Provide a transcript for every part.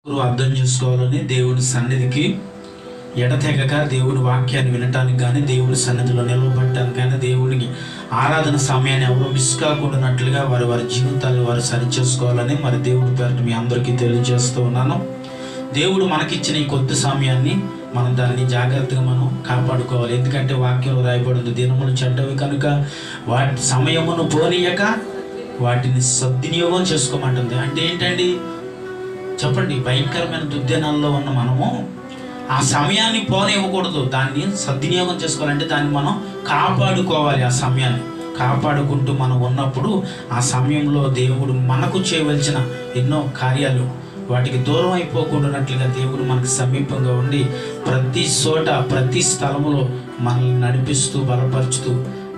అర్థం చేసుకోవాలని దేవుని సన్నిధికి ఎడతెగక దేవుని వాక్యాన్ని వినటానికి కానీ దేవుని సన్నిధిలో నిలవబడటానికి కానీ దేవునికి ఆరాధన సమయాన్ని ఎవరు మిస్ కాకుండానట్లుగా వారి జీవితాలు వారు సరిచేసుకోవాలని మరి దేవుడి పేరుట మీ అందరికీ తెలియజేస్తూ ఉన్నాను. దేవుడు మనకిచ్చిన ఈ కొద్ది సమయాన్ని మనం దాన్ని జాగ్రత్తగా మనం కాపాడుకోవాలి. ఎందుకంటే వాక్యంలో రాయబడింది, దినములు చెడ్డవి కనుక వాటి సమయమును పోనీయక వాటిని సద్వినియోగం చేసుకోమంటుంది. అంటే ఏంటండి చెప్పండి? భయంకరమైన దుర్దినాల్లో ఉన్న మనము ఆ సమయాన్ని పోనివ్వకూడదు, దాన్ని సద్వినియోగం చేసుకోవాలంటే దాన్ని మనం కాపాడుకోవాలి. ఆ సమయాన్ని కాపాడుకుంటూ మనం ఉన్నప్పుడు ఆ సమయంలో దేవుడు మనకు చేయవలసిన ఎన్నో కార్యాలు వాటికి దూరం అయిపోకుండానట్లుగా దేవుడు మనకు సమీపంగా ఉండి ప్రతి చోట ప్రతి స్థలములో మనల్ని నడిపిస్తూ బలపరుచుతూ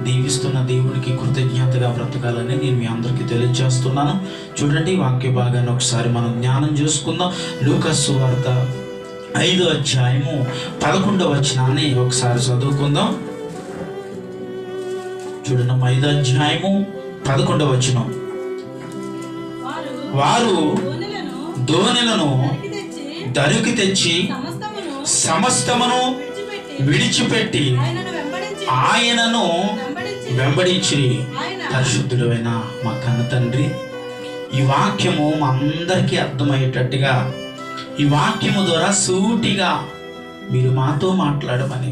దీవిస్తున్న దేవునికి కృతజ్ఞతగా బ్రతకాలని నేను మీ అందరికీ తెలియజేస్తున్నాను. చూడండి, వాక్య భాగాన్ని ఒకసారి మనం జ్ఞానం చేసుకుందాం. లూకాసు సువార్త 5వ అధ్యాయము 11వ వచనాన్ని ఒకసారి చదువుకుందాం. చూడండి, 5వ అధ్యాయము 11వ వచనం. వారు దోణెలను దరికి తెచ్చి సమస్తమును విడిచిపెట్టి ఆయనను వెంబడించి. పరిశుద్ధుడైన మా కన్న తండ్రి, ఈ వాక్యము మా అందరికీ అర్థమయ్యేటట్టుగా ఈ వాక్యము ద్వారా సూటిగా మీరు మాతో మాట్లాడమని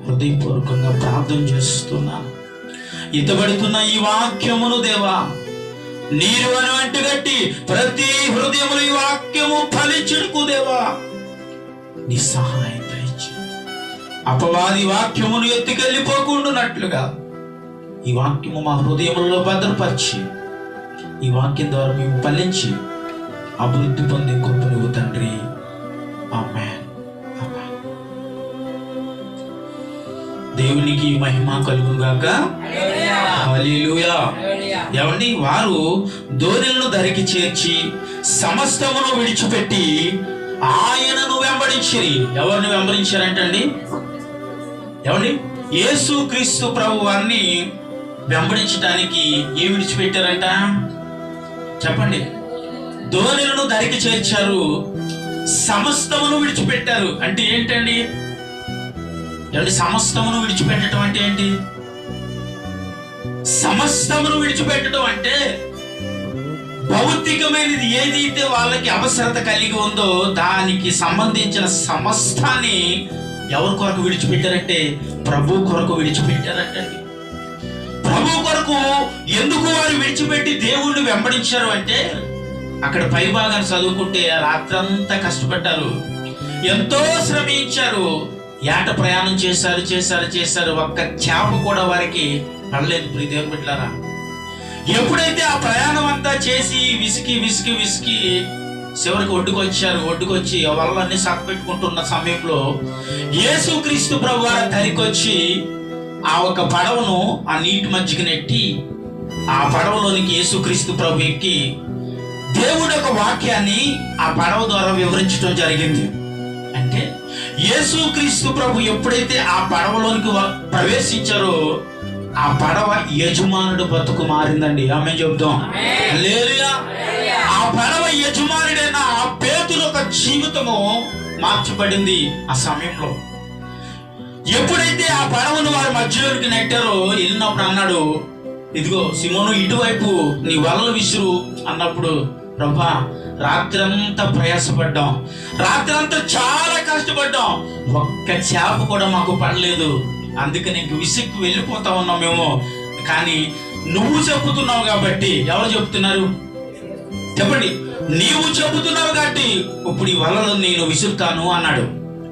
హృదయపూర్వకంగా ప్రార్థన చేస్తున్నాను. ఇతబడుతున్న ఈ వాక్యమును దేవా నీరు అని అంటుగట్టి ప్రతి హృదయములు ఈ వాక్యము ఫలించుటకు దేవా నీ సహాయం దయచేయి. అపవాది వాక్యమును ఎత్తుకెళ్ళిపోకుండానట్లుగా ఈ వాక్యము మా హృదయములలో భద్రపరిచి ఈ వాక్యం ద్వారా మేము ఫలించి అభివృద్ధి పొందే కృప నువ్వు తండ్రి. ఆమేన్. దేవునికి మహిమ కలుగుగాక. హల్లెలూయా. ఏమండి, వారు దోణెలను దరికి చేర్చి సమస్తమును విడిచిపెట్టి ఆయనను వెంబడించిరి. ఎవరిని వెంబడించారంటండి? ఏమండి, యేసు క్రీస్తు ప్రభు వారిని వెంబడించడానికి ఏమి విడిచిపెట్టారంట చెప్పండి? దోణెలను దరికి చేర్చారు, సమస్తమును విడిచిపెట్టారు. అంటే ఏంటండి? ఏమండి, సమస్తమును విడిచిపెట్టడం అంటే ఏంటి? సమస్తమును విడిచిపెట్టడం అంటే భౌతికమైనది ఏదైతే వాళ్ళకి అవసరత కలిగి ఉందో దానికి సంబంధించిన సమస్తాన్ని ఎవరి కొరకు విడిచిపెట్టారంటే ప్రభు కొరకు విడిచిపెట్టారంటండి. ప్రభు కొరకు ఎందుకు వారు విడిచిపెట్టి దేవుణ్ణి వెంబడించారు అంటే, అక్కడ పై భాగాన్ని చదువుకుంటే రాత్రంతా కష్టపడ్డారు, ఎంతో శ్రమించారు, ఏట ప్రయాణం చేశారు. ఒక్క చేప కూడా వారికి పడలేదు. ప్రియ దేవుని బిడ్డలారా, ఎప్పుడైతే ఆ ప్రయాణం అంతా చేసి విసికి చివరికి ఒడ్డుకొచ్చి ఆ వలలన్నీ సక్కపెట్టుకుంటున్న సమయంలో యేసుక్రీస్తు ప్రభు వారి దరికొచ్చి ఆ ఒక పడవను ఆ నీటి మధ్యకి నెట్టి ఆ పడవలోనికి యేసుక్రీస్తు ప్రభు ఎక్కి దేవుడి యొక్క వాక్యాన్ని ఆ పడవ ద్వారా వివరించడం జరిగింది. అంటే యేసుక్రీస్తు ప్రభు ఎప్పుడైతే ఆ పడవలోనికి ప్రవేశించారో ఆ పడవ యజమానుడు బతుకు మారిందండి. ఆమేన్ చెప్దాం. హల్లెలూయా. ఆ పడవ యజమానుడైన ఆ పేతురు యొక్క జీవితము మార్చబడింది ఆ సమయంలో. ఎప్పుడైతే ఆ పడవను వారి మధ్యలోకి నెట్టారో వెళ్ళినప్పుడు అన్నాడు, ఇదిగో సిమోను ఇటువైపు నీ వలలు విసురు అన్నప్పుడు, ప్రభా రాత్రంతా ప్రయాసపడ్డాం, రాత్రంతా చాలా కష్టపడ్డాం, ఒక్క చేప కూడా మాకు పడలేదు, అందుకని ఇంక విసిక్కు వెళ్ళిపోతా ఉన్నాం మేము. కానీ నువ్వు చెబుతున్నావు కాబట్టి. ఎవరు చెబుతున్నారు చెప్పండి? నీవు చెబుతున్నావు కాబట్టి ఇప్పుడు ఈ వలలు నేను విసురుతాను అన్నాడు.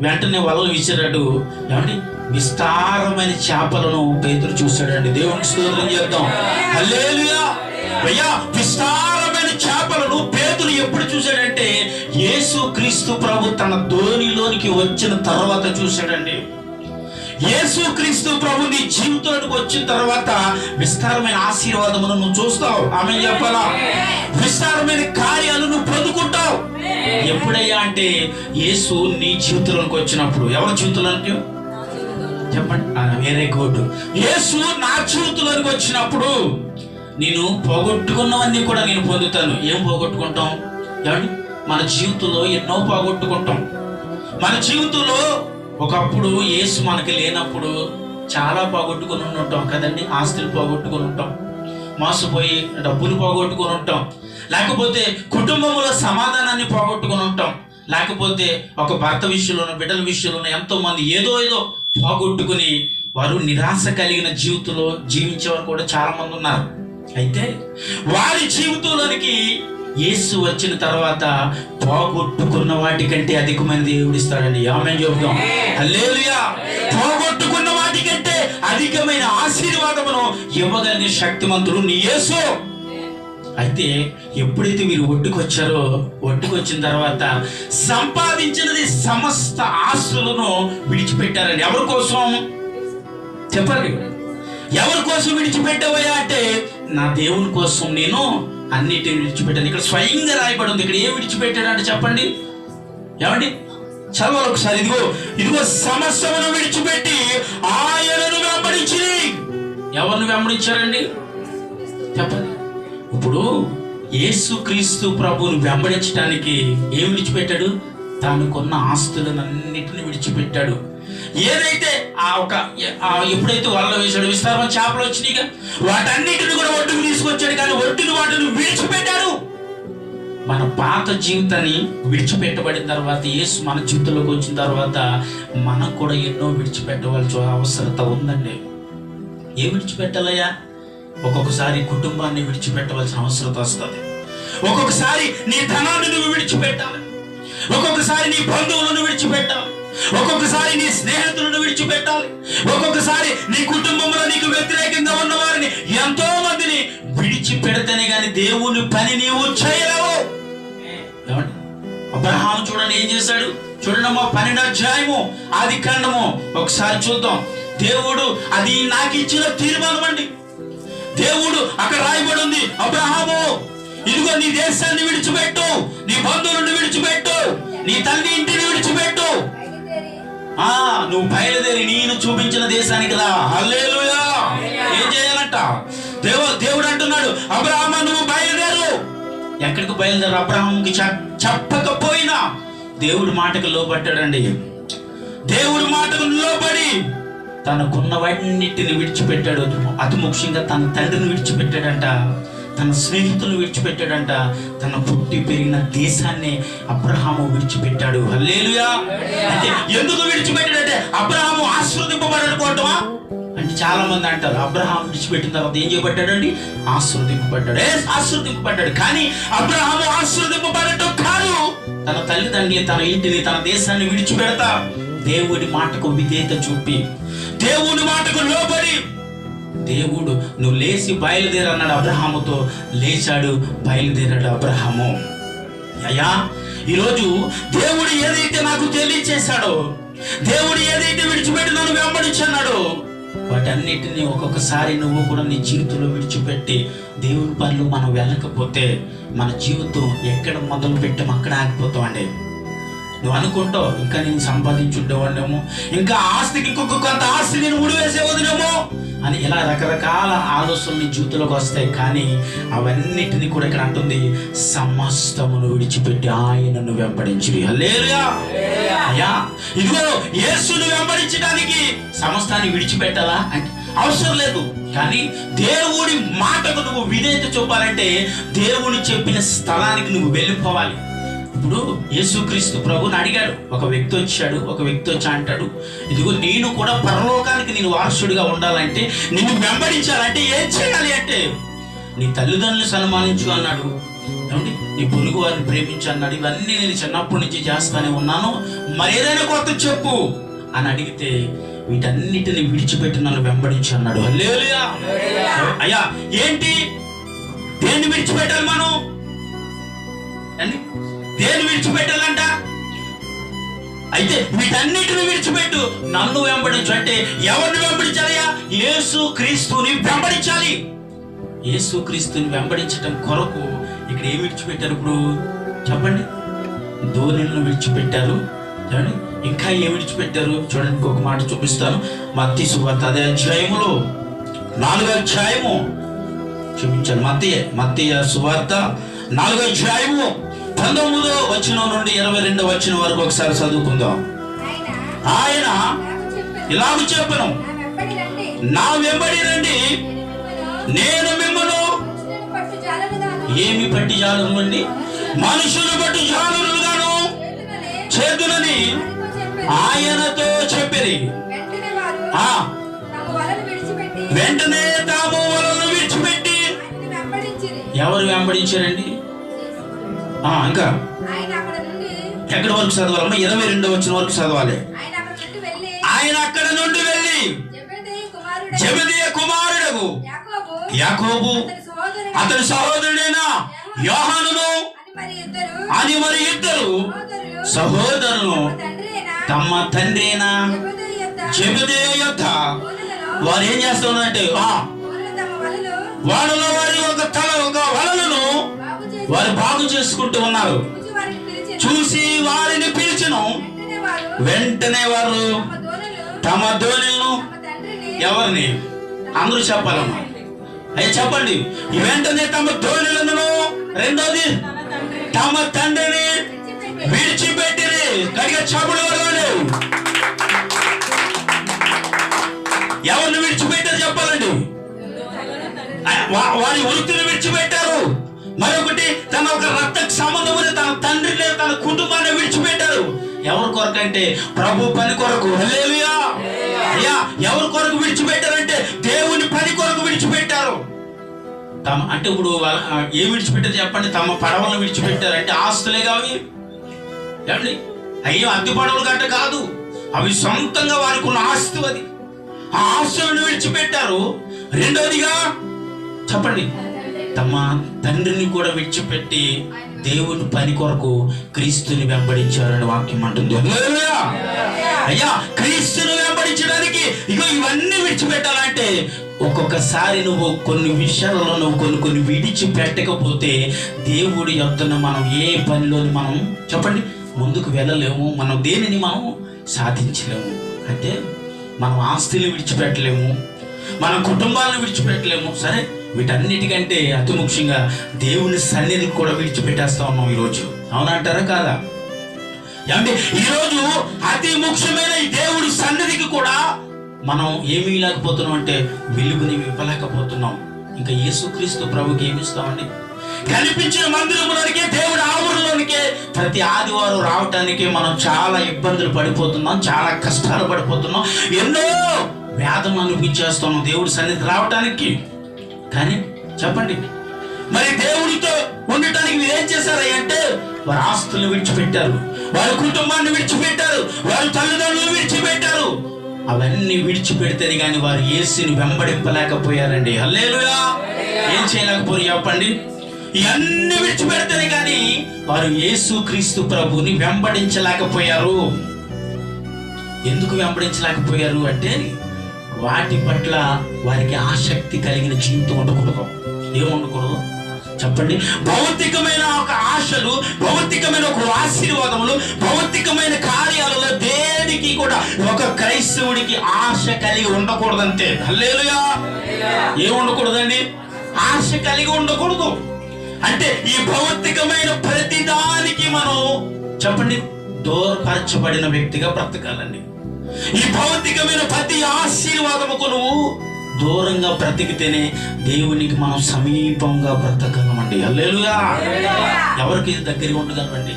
వెంటనే వలలు విసిరాడు. ఏమండి, విస్తారమైన చేపలను పేతురు చూశాడండి. దేవునికి స్తోత్రం చేద్దాం. హల్లెలూయా. అయ్యా, విస్తారమైన చేపలను పేతురు ఎప్పుడు చూశాడంటే యేసు క్రీస్తు ప్రభు తన దోణిలోనికి వచ్చిన తర్వాత చూశాడండి. యేసు క్రీస్తు ప్రభు నీ జీవితంలోకి వచ్చిన తర్వాత విస్తారమైన ఆశీర్వాదమును నువ్వు చూస్తావు. ఆమె చెప్పాలా? విస్తారమైన కార్యాలు నువ్వు పొందుకుంటావు. ఎప్పుడయ్యా అంటే యేసు నీ జీవితంలోకి వచ్చినప్పుడు. ఎవరి జీవితంలోకి చెప్పండి? Very good. యేసు నా జీవితంలోకి వచ్చినప్పుడు నేను పోగొట్టుకున్నవన్నీ కూడా నేను పొందుతాను. ఏం పోగొట్టుకుంటాం? ఏమండి? మన జీవితంలో ఎన్నో పోగొట్టుకుంటాం. మన జీవితంలో ఒకప్పుడు యేసు మనకి లేనప్పుడు చాలా పోగొట్టుకుని ఉంటాం కదండి. ఆస్తులు పోగొట్టుకుని ఉంటాం, మోసపోయి డబ్బులు పోగొట్టుకుని ఉంటాం, లేకపోతే కుటుంబంలో సమాధానాన్ని పోగొట్టుకుని ఉంటాం, లేకపోతే ఒక భర్త విషయంలోనూ బిడ్డల విషయంలోనూ ఎంతో మంది ఏదో పోగొట్టుకుని వారు నిరాశ కలిగిన జీవితంలో జీవించేవారు కూడా చాలా మంది ఉన్నారు. అయితే వారి జీవితంలోనికి యేసు వచ్చిన తర్వాత పోగొట్టుకున్న వాటికంటే అధికమైన దేవుడు ఇస్తాడండి. ఆమేన్ చెప్తాం. హల్లెలూయా. పోగొట్టుకున్న వాటికంటే అధికమైన ఆశీర్వాదమును ఇవ్వగలిగిన శక్తిమంతుడు నీ యేసు. అయితే ఎప్పుడైతే మీరు ఒడ్డుకొచ్చారో, ఒడ్డుకొచ్చిన తర్వాత సంపాదించినది సమస్త ఆస్తులను విడిచిపెట్టారండి. ఎవరి కోసం చెప్పండి? ఎవరి కోసం విడిచిపెట్టావయ్యా అంటే, నా దేవుని కోసం నేను అన్నిటిని విడిచిపెట్టాను. ఇక్కడ స్వయంగా రాయబడి ఉంది. ఇక్కడ ఏం విడిచిపెట్టాడు అంటే చెప్పండి, ఏమండి? చదవాలి ఒకసారి. ఇదిగో సమస్తమును విడిచిపెట్టి ఆయనను వెంబడించి. ఎవరిని వెంబడించారండి చెప్పండి? ఇప్పుడు యేసుక్రీస్తు ప్రభువుని వెంబడించడానికి ఏం విడిచిపెట్టాడు? తానుకున్న ఆస్తులన్నిటిని విడిచిపెట్టాడు. ఏదైతే ఎప్పుడైతే వలలో వేశాడు, విస్తారమైన చేపలు వచ్చినాయిగా, వాటన్నిటిని కూడా ఒడ్డుకు తీసుకొచ్చాడు. కానీ ఒడ్డును వాటిని విడిచిపెట్టాడు. మన పాత జీవితాన్ని విడిచిపెట్టబడిన తర్వాత, యేసు మన జీవితంలోకి వచ్చిన తర్వాత మనం కూడా ఎన్నో విడిచిపెట్టవలసిన అవసరత ఉందండి. ఏ విడిచిపెట్టాలయ్యా? ఒక్కొక్కసారి కుటుంబాన్ని విడిచిపెట్టవలసిన అవసరం వస్తుంది. ఒక్కొక్కసారి నీ ధనాన్ని నువ్వు విడిచిపెట్టాలి. ఒక్కొక్కసారి నీ బంధువులను విడిచిపెట్టాలి. ఒక్కొక్కసారి నీ స్నేహితులను విడిచిపెట్టాలి. ఒక్కొక్కసారి నీ కుటుంబంలో నీకు వ్యతిరేకంగా ఉన్న వారిని, ఎంతో మందిని విడిచిపెడితేనే కానీ దేవుని పని నీవు చేయలేవు. ఏమండి? అబ్రహాము చూడండి ఏం చేశాడు. చూడండి అమ్మా, 12వ అధ్యాయము ఆదికాండము ఒకసారి చూద్దాం. దేవుడు అది నాకు ఇచ్చిన తీర్మానం అండి. దేవుడు అక్కడ రాయబడి ఉంది, అబ్రహాము ఇదిగో నీ దేశాన్ని విడిచిపెట్టు, నీ బంధువులను విడిచిపెట్టు, నీ తల్లి ఇంటిని విడిచిపెట్టు, నువ్వు బయలుదేరి నేను చూపించిన దేశానికి రా. హల్లెలూయా. ఏం చేయాలంట? దేవుడు అంటున్నాడు, అబ్రహాము నువ్వు బయలుదేరు. ఎక్కడికి బయలుదేరు? అబ్రహాముకి చెప్పకపోయినా దేవుడి మాటకు లోబడ్డాడండి. దేవుడి మాటకు లోబడి తనకున్న వాటిన్నిటిని విడిచిపెట్టాడు. అతి ముఖ్యంగా తన తండ్రిని విడిచిపెట్టాడంట, తన స్నేహితులను విడిచిపెట్టాడంట, తన పుట్టి పెరిగిన దేశాన్ని అబ్రహాము విడిచిపెట్టాడు. హల్లెలూయా. అంటే ఎందుకు విడిచిపెట్టాడంటే అబ్రహాము ఆశీర్వదింపబడనుకోవటమా అంటే చాలా మంది అంటారు, అబ్రహాము విడిచిపెట్టిన తర్వాత ఏం చేయబడ్డాడండి? ఆశీర్వదింపబడ్డాడు. ఆశీర్వదింపబడ్డాడు. కానీ అబ్రహాము ఆశీర్వదింపబడటం కాదు, తన తల్లిదండ్రులు, తన ఇంటిని, తన దేశాన్ని విడిచిపెడతా దేవుడి మాటకు విధేయత చూపి, దేవుని మాటకు లోబడి, దేవుడు నువ్వు లేచి బయలుదేరు అన్నాడు అబ్రహాముతో. లేచాడు, బయలుదేరాడు అబ్రహాము. అయ్యా, ఈరోజు దేవుడు ఏదైతే నాకు తెలియచేశాడో, దేవుడు ఏదైతే విడిచిపెట్టి నన్ను వెంబడించన్నాడో, వాటన్నిటిని ఒక్కొక్కసారి నువ్వు కూడా నీ జీవితంలో విడిచిపెట్టి దేవుని పనులు మనం వెళ్ళకపోతే మన జీవితం ఎక్కడ మొదలు పెట్టాం అక్కడ ఆగిపోతాం అండి. నువ్వు అనుకుంటావు ఇంకా నేను సంపాదించుండేవాడినేమో, ఇంకా ఆస్తికి ఇంకొక కొంత ఆస్తి నేను ఉడివేసేవద్దునేమో అని ఇలా రకరకాల ఆలోచనలు నీ జీవితంలోకి వస్తాయి. కానీ అవన్నిటిని కూడా ఇక్కడ అంటుంది, సమస్తమును విడిచిపెట్టి ఆయనను వెంబడించుడి. హల్లెలూయా. అయ్యా, ఇదిగో యేసును వెంబడించడానికి సమస్తాన్ని విడిచిపెట్టాలా అంటే అవసరం లేదు. కానీ దేవుడి మాటకు నువ్వు విధేయత చూపాలంటే దేవుని చెప్పిన స్థలానికి నువ్వు వెళ్ళిపోవాలి. ఇప్పుడు యేసుక్రీస్తు ప్రభుని అడిగాడు. ఒక వ్యక్తి వచ్చాడు, ఒక వ్యక్తి వచ్చి అంటాడు, ఇదిగో నేను కూడా పరలోకానికి నేను వారసుడిగా ఉండాలంటే, నిన్ను వెంబడించాలంటే ఏం చేయాలి అంటే, నీ తల్లిదండ్రులు సన్మానించు అన్నాడు. ఏమండి? నీ పొరుగు వారిని ప్రేమించు అన్నాడు. ఇవన్నీ నేను చిన్నప్పటి నుంచి చేస్తానే ఉన్నాను, మరేదైనా కొత్త చెప్పు అని అడిగితే, వీటన్నిటిని విడిచిపెట్టి నన్ను వెంబడించు అన్నాడు. హల్లెలూయా. అయ్యా, ఏంటి దేన్ని విడిచిపెట్టాలి మనం? దేన్ని విడిచిపెట్టాలంట? అయితే వీటన్నిటిని విడిచిపెట్టు, నన్ను వెంబడించు అంటే ఎవరిని వెంబడించాలయ్యా? యేసుక్రీస్తుని వెంబడించాలి. యేసుక్రీస్తుని వెంబడించడం కొరకు ఇక్కడ ఏం విడిచిపెట్టారు? ఇప్పుడు చెప్పండి. ధోనిలను విడిచిపెట్టారు. చూడండి, ఇంకా ఏం విడిచిపెట్టారు? చూడండి, ఇంకొక మాట చూపిస్తాను. మత్తయి సువార్త అదే అధ్యాయములో 4వ అధ్యాయము క్షమించాలి, మత్తయి సువార్త 4వ అధ్యాయము 19వ వచనం నుండి 22వ వచనం వరకు ఒకసారి చదువుకుందాం. ఆయన ఇలాగ చెప్పను, నా వెంబడి రండి, నేను మిమ్మల్ని ఏమి పట్టి జాలరు అండి, మనుషులు బట్టి జాలరుగాను చేతులని ఆయనతో చెప్పిరి. వెంటనే తాము వలలు విడిచిపెట్టి ఎవరు వెంబడించారండి? ఇంకా ఎక్కడి వరకు చదవాలమ్మా? 22వ వచనం వరకు చదవాలి. ఆయన అక్కడ నుండి వెళ్ళి జెబెదయి కుమారుడు యాకోబు అతని సహోదరుడైన యోహానును అని మరి ఇద్దరు సహోదరులు తమ తండ్రి అయిన జెబెదయి యొద్ద వారు ఏం చేస్తున్నారంటే వాళ్ళలో వారి ఒక వలలను వారు బాగు చేసుకుంటూ ఉన్నారు. చూసి వారిని పిలిచెను. వెంటనే వారు తమ దోణులను ఎవరిని అందరూ చెప్పాలమ్మా, అయ్యి చెప్పండి. వెంటనే తమ దోణులను, రెండోది తమ తండ్రిని విడిచిపెట్టిరి. కడిగా చప్పుడు వాళ్ళు ఎవరిని విడిచిపెట్టారు చెప్పాలండి? వారి వృత్తిని విడిచిపెట్టారు. మరొకటి తన ఒక రక్త సంబంధం తన తండ్రిని తన కుటుంబాన్ని విడిచిపెట్టారు. ఎవరి కొరకు అంటే ప్రభు పని కొరకు. హల్లెలూయా. అయ్యా, ఎవరి కొరకు విడిచిపెట్టారంటే దేవుని పని కొరకు విడిచిపెట్టారు. తమ అంటే ఇప్పుడు ఏం విడిచిపెట్టారు చెప్పండి? తమ పడవలను విడిచిపెట్టారు. అంటే ఆస్తులే కావి ఏమండి? అయ్యో అద్దె పడవలు గట్ట కాదు, అవి సొంతంగా వారికి ఉన్న ఆస్తి. అది ఆ ఆస్తులను విడిచిపెట్టారు. రెండోదిగా చెప్పండి, తమ తండ్రిని కూడా విడిచిపెట్టి దేవుని పని కొరకు క్రీస్తుని వెంబడించారని వాక్యం అంటుంది. అయ్యా, క్రీస్తుని వెంబడించడానికి ఇవన్నీ విడిచిపెట్టాలంటే ఒక్కొక్కసారి నువ్వు కొన్ని విషయాలలో నువ్వు కొన్ని విడిచిపెట్టకపోతే దేవుడి యొద్దన మనం ఏ పనిలోని మనం చెప్పండి ముందుకు వెళ్ళలేము. మనం దేనిని మనం సాధించలేము. అంటే మనం ఆస్తులు విడిచిపెట్టలేము, మన కుటుంబాలను విడిచిపెట్టలేము. సరే, వీటన్నిటికంటే అతి ముఖ్యంగా దేవుని సన్నిధిని కూడా విడిచిపెట్టేస్తా ఉన్నాం ఈరోజు. అవునంటారా కాదా? అంటే ఈరోజు అతి ముఖ్యమైన ఈ దేవుడి సన్నిధికి కూడా మనం ఏమీ లేకపోతున్నాం, అంటే వెలుగుని ఇవ్వలేకపోతున్నాం. ఇంకా యేసుక్రీస్తు ప్రభుకి ఏమిస్తామండి? కనిపించిన మందిరంలోనికే, దేవుడి ఆవరణలోనికే ప్రతి ఆదివారం రావటానికి మనం చాలా ఇబ్బందులు పడిపోతున్నాం, చాలా కష్టాలు పడిపోతున్నాం, ఎన్నో వేదన అనిపించేస్తున్నాం దేవుడి సన్నిధి రావటానికి. కానీ చెప్పండి, మరి దేవుడితో ఉండటానికి మీరు ఏం చేశారు అంటే వారి ఆస్తులను విడిచిపెట్టారు, వారి కుటుంబాన్ని విడిచిపెట్టారు, వారి తల్లిదండ్రులు విడిచిపెట్టారు. అవన్నీ విడిచిపెడితేనే కానీ వారు యేసుని వెంబడింపలేకపోయారండి. హల్లెలూయా. ఏం చేయలేకపోయారు చెప్పండి? ఇవన్నీ విడిచిపెడితేనే కానీ వారు యేసుక్రీస్తు ప్రభుని వెంబడించలేకపోయారు. ఎందుకు వెంబడించలేకపోయారు అంటే వాటి పట్ల వారికి ఆసక్తి కలిగిన జీవితం ఉండకూడదు. ఏముండకూడదు చెప్పండి? భౌతికమైన ఒక ఆశలు, భౌతికమైన ఒక ఆశీర్వాదములు, భౌతికమైన కార్యాలలో దేనికి కూడా ఒక క్రైస్తవుడికి ఆశ కలిగి ఉండకూడదంతే. హల్లెలూయా. ఏముండకూడదండి? ఆశ కలిగి ఉండకూడదు. అంటే ఈ భౌతికమైన ప్రతిదానికి మనం చెప్పండి దూరపరచబడిన వ్యక్తిగా బ్రతకాలండి. ఈ భౌతికమైన ప్రతి ఆశీర్వాదముకు నువ్వు దూరంగా బ్రతికితేనే దేవునికి మనం సమీపంగా బ్రతకగలమండి. హల్లెలూయా. ఎవరికి దగ్గరగా ఉండగలమండి?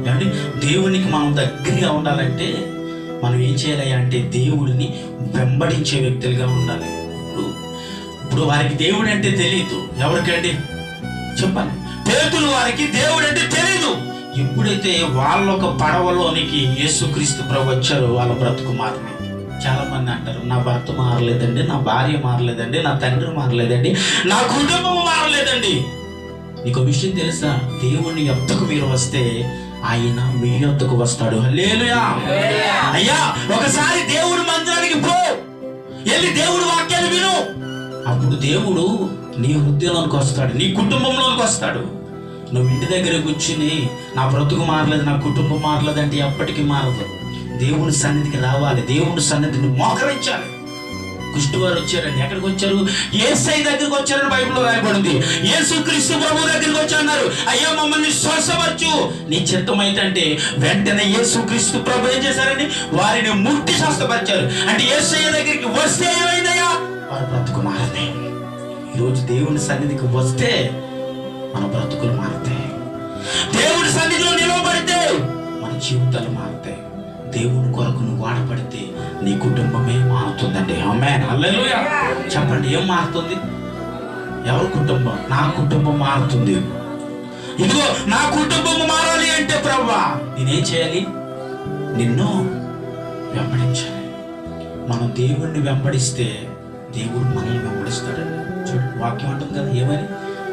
ఏమండి? దేవునికి మనం దగ్గరగా ఉండాలంటే మనం ఏం చేయాలి అంటే దేవుడిని వెంబడించే వ్యక్తులుగా ఉండాలి. ఇప్పుడు వారికి దేవుడు అంటే తెలియదు. ఎవరికండి చెప్పండి? పేతురు వారికి దేవుడు అంటే తెలియదు. ఎప్పుడైతే వాళ్ళొక పడవలోనికి యేసుక్రీస్తు ప్రభు వచ్చారో వాళ్ళ బ్రతుకు మారింది. చాలా మంది అంటారు, నా భర్త మారలేదండి, నా భార్య మారలేదండి, నా తండ్రి మారలేదండి, నా కుటుంబం మారలేదండి. నీకు విషయం తెలుసా? దేవుని యొద్దకు మీరు వస్తే ఆయన మీ యొద్దకు వస్తాడు. హల్లెలూయా. అయ్యా, ఒకసారి దేవుడి మందిరానికి పో, వెళ్ళి దేవుడి వాక్యాన్ని విను. అప్పుడు దేవుడు నీ హృదయంలోనికి వస్తాడు, నీ కుటుంబంలోనికి వస్తాడు. నువ్వు ఇంటి దగ్గర కూర్చుని నా బ్రతుకు మారలేదు, నా కుటుంబం మారలేదు అంటే ఎప్పటికీ మారదు. దేవుని సన్నిధికి రావాలి, దేవుని సన్నిధిని మోకరించాలి. కుష్టివారు వచ్చారండి. ఎక్కడికి వచ్చారు? యేసయ్య దగ్గరికి వచ్చారని బైబిల్లో రాయబడింది. యేసుక్రీస్తు ప్రభు దగ్గరికి వచ్చారు. అయ్యా మమ్మల్ని స్వస్థపరచు, నీ చిత్తమైతే అంటే వెంటనే యేసుక్రీస్తు ప్రభు ఏం చేశారండి? వారిని ముట్టి స్వస్థపరిచారు. అంటే యేసయ్య దగ్గరికి వస్తే ఏమైందయ్యా? వారు బ్రతుకు మారతాయి. ఈరోజు దేవుని సన్నిధికి వస్తే మన బ్రతుకులు మారుతాయి. దేవుడి సన్నిధిలో నిలవబడితే మన జీవితాలు మారుతాయి. దేవుని కొరకు నువ్వు వాడబడితే నీ కుటుంబమే మారుతుందండి. ఆమేన్, హల్లెలూయా. చెప్పండి, ఏం మారుతుంది? ఎవరి కుటుంబం? నా కుటుంబం మారుతుంది. ఇదిగో నా కుటుంబం మారాలి అంటే ప్రభువా నేనేం చేయాలి? నిన్ను వెంబడించాలి. మనం దేవుణ్ణి వెంబడిస్తే దేవుడు మనల్ని వెంబడిస్తాడండి. చూడు, వాక్యం అంటుంది కదా, ఏమని?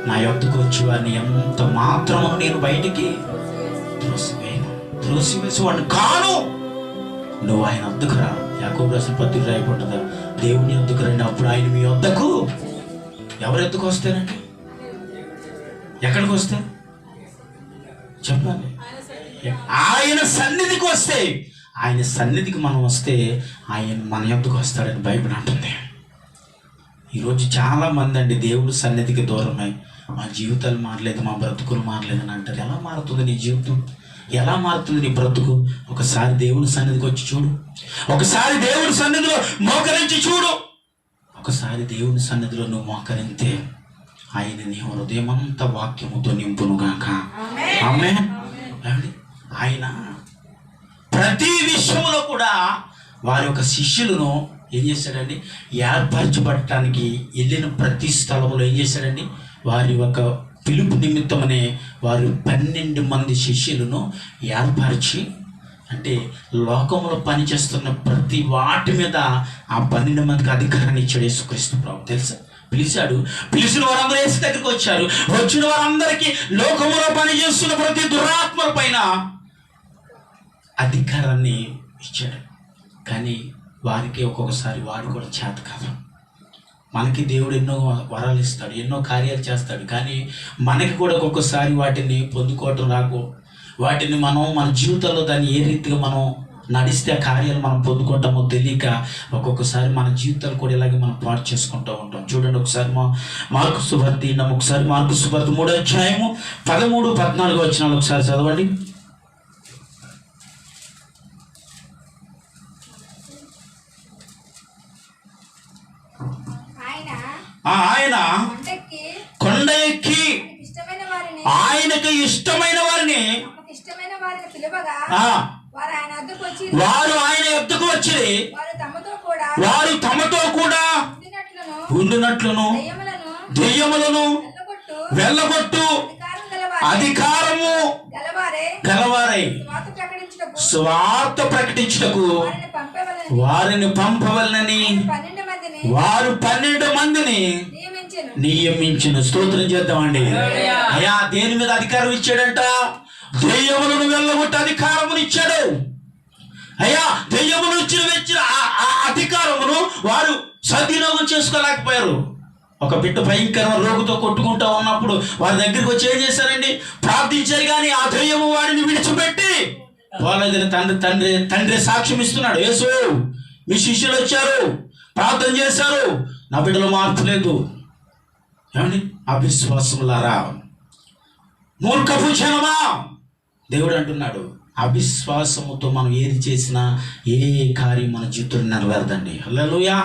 నా యొద్దకు వచ్చి వారిని ఎంత మాత్రము నేను బయటికి త్రోసివేసి వాడిని కాను. నువ్వు ఆయన వద్దకు రా. యాకోబు రాసిన పత్రిక రాయబడ్డదా, దేవుని వద్దకు రండి, అప్పుడు ఆయన మీ వద్దకు. ఎవరి వద్దకు వస్తారండి? ఎక్కడికి వస్తారు చెప్పండి? ఆయన సన్నిధికి వస్తే, ఆయన సన్నిధికి మనం వస్తే ఆయన మన యొద్దకు వస్తాడని బైబిల్ అంటుంది. ఈరోజు చాలా మంది అండి దేవుడి సన్నిధికి దూరమై మా జీవితాలు మారలేదు, మా బ్రతుకులు మారలేదు అని అంటారు. ఎలా మారుతుంది నీ జీవితం? ఎలా మారుతుంది నీ బ్రతుకు? ఒకసారి దేవుని సన్నిధికి వచ్చి చూడు. ఒకసారి దేవుని సన్నిధిలో మోకరించి చూడు. ఒకసారి దేవుని సన్నిధిలో నువ్వు మోకరిస్తే ఆయన నీ హృదయమంతా వాక్యముతో నింపునుగాక. ఆమేన్. ఆయన ప్రతి విషయంలో కూడా వారి యొక్క శిష్యులను ఏం చేశాడండి? ఏర్పరచబడటానికి వెళ్ళిన ప్రతి స్థలంలో ఏం చేశాడండి? వారి ఒక పిలుపు నిమిత్తమనే వారు 12 మంది శిష్యులను ఏర్పరిచి, అంటే లోకంలో పనిచేస్తున్న ప్రతి వాటి మీద ఆ 12 మందికి అధికారాన్ని ఇచ్చాడు యేసుక్రీస్తు ప్రభు. తెలుసా? పిలిచాడు. పిలిచిన వారందరూ యేసు దగ్గరికి వచ్చారు. వచ్చిన వారందరికీ లోకంలో పనిచేస్తున్న ప్రతి దురాత్మల పైన అధికారాన్ని ఇచ్చాడు. కానీ వారికి ఒక్కొక్కసారి వాడు కూడా చేత కాదు. మనకి దేవుడు ఎన్నో వరాలు ఇస్తాడు, ఎన్నో కార్యాలు చేస్తాడు. కానీ మనకి కూడా ఒక్కొక్కసారి వాటిని పొందుకోవటం రాకు. వాటిని మనం మన జీవితంలో దాన్ని ఏ రీతిగా మనం నడిస్తే ఆ కార్యాలు మనం పొందుకుంటామో తెలియక ఒక్కొక్కసారి మన జీవితాలు కూడా ఇలాగే మనం పాటు చేసుకుంటూ ఉంటాం. చూడండి, ఒకసారి మార్కు సువార్త విన్నాం. ఒకసారి మార్కు సువార్త 3వ అధ్యాయము 13, 14 వచనాలు ఒకసారి చదవండి. ఆయన కొండ ఎక్కి ఆయనకు ఇష్టమైన వారిని వారు ఆయన యొద్దకు వచ్చి వారు తమతో కూడా ఉండినట్లును దెయ్యములను వెళ్ళగొట్టు అధికారము గలవారై స్వార్థ ప్రకటించుటకు వారిని పంపవలనని వారు 12 మందిని నియమించిన. స్తోత్రం చేద్దామండి. అయ్యా దేని మీద అధికారం ఇచ్చాడంట? దెయ్యములను వెళ్ళగొట్టి అధికారమును ఇచ్చాడు. అయ్యా దెయ్యమును వచ్చిన అధికారమును వారు సద్వినియోగం చేసుకోలేకపోయారు. ఒక బిడ్డ భయంకరమైన రోగుతో కొట్టుకుంటా ఉన్నప్పుడు వారి దగ్గరికి వచ్చి ఏం చేశారండి? ప్రార్థించారు. కానీ ఆ దెయ్యము వాడిని విడిచిపెట్టి వాళ్ళ తండ్రి సాక్ష్యం ఇస్తున్నాడు. యేసు మీ శిష్యులు వచ్చారు, ప్రార్థన చేశారు, నా బిడ్డలో మార్పు లేదు. ఏమండి? అవిశ్వాసములారా, మూర్ఖపు జనమా, దేవుడు అంటున్నాడు. అవిశ్వాసముతో మనం ఏది చేసినా ఏ కార్యం మన జీవితంలో నెరవేరదండి. హల్లెలూయా.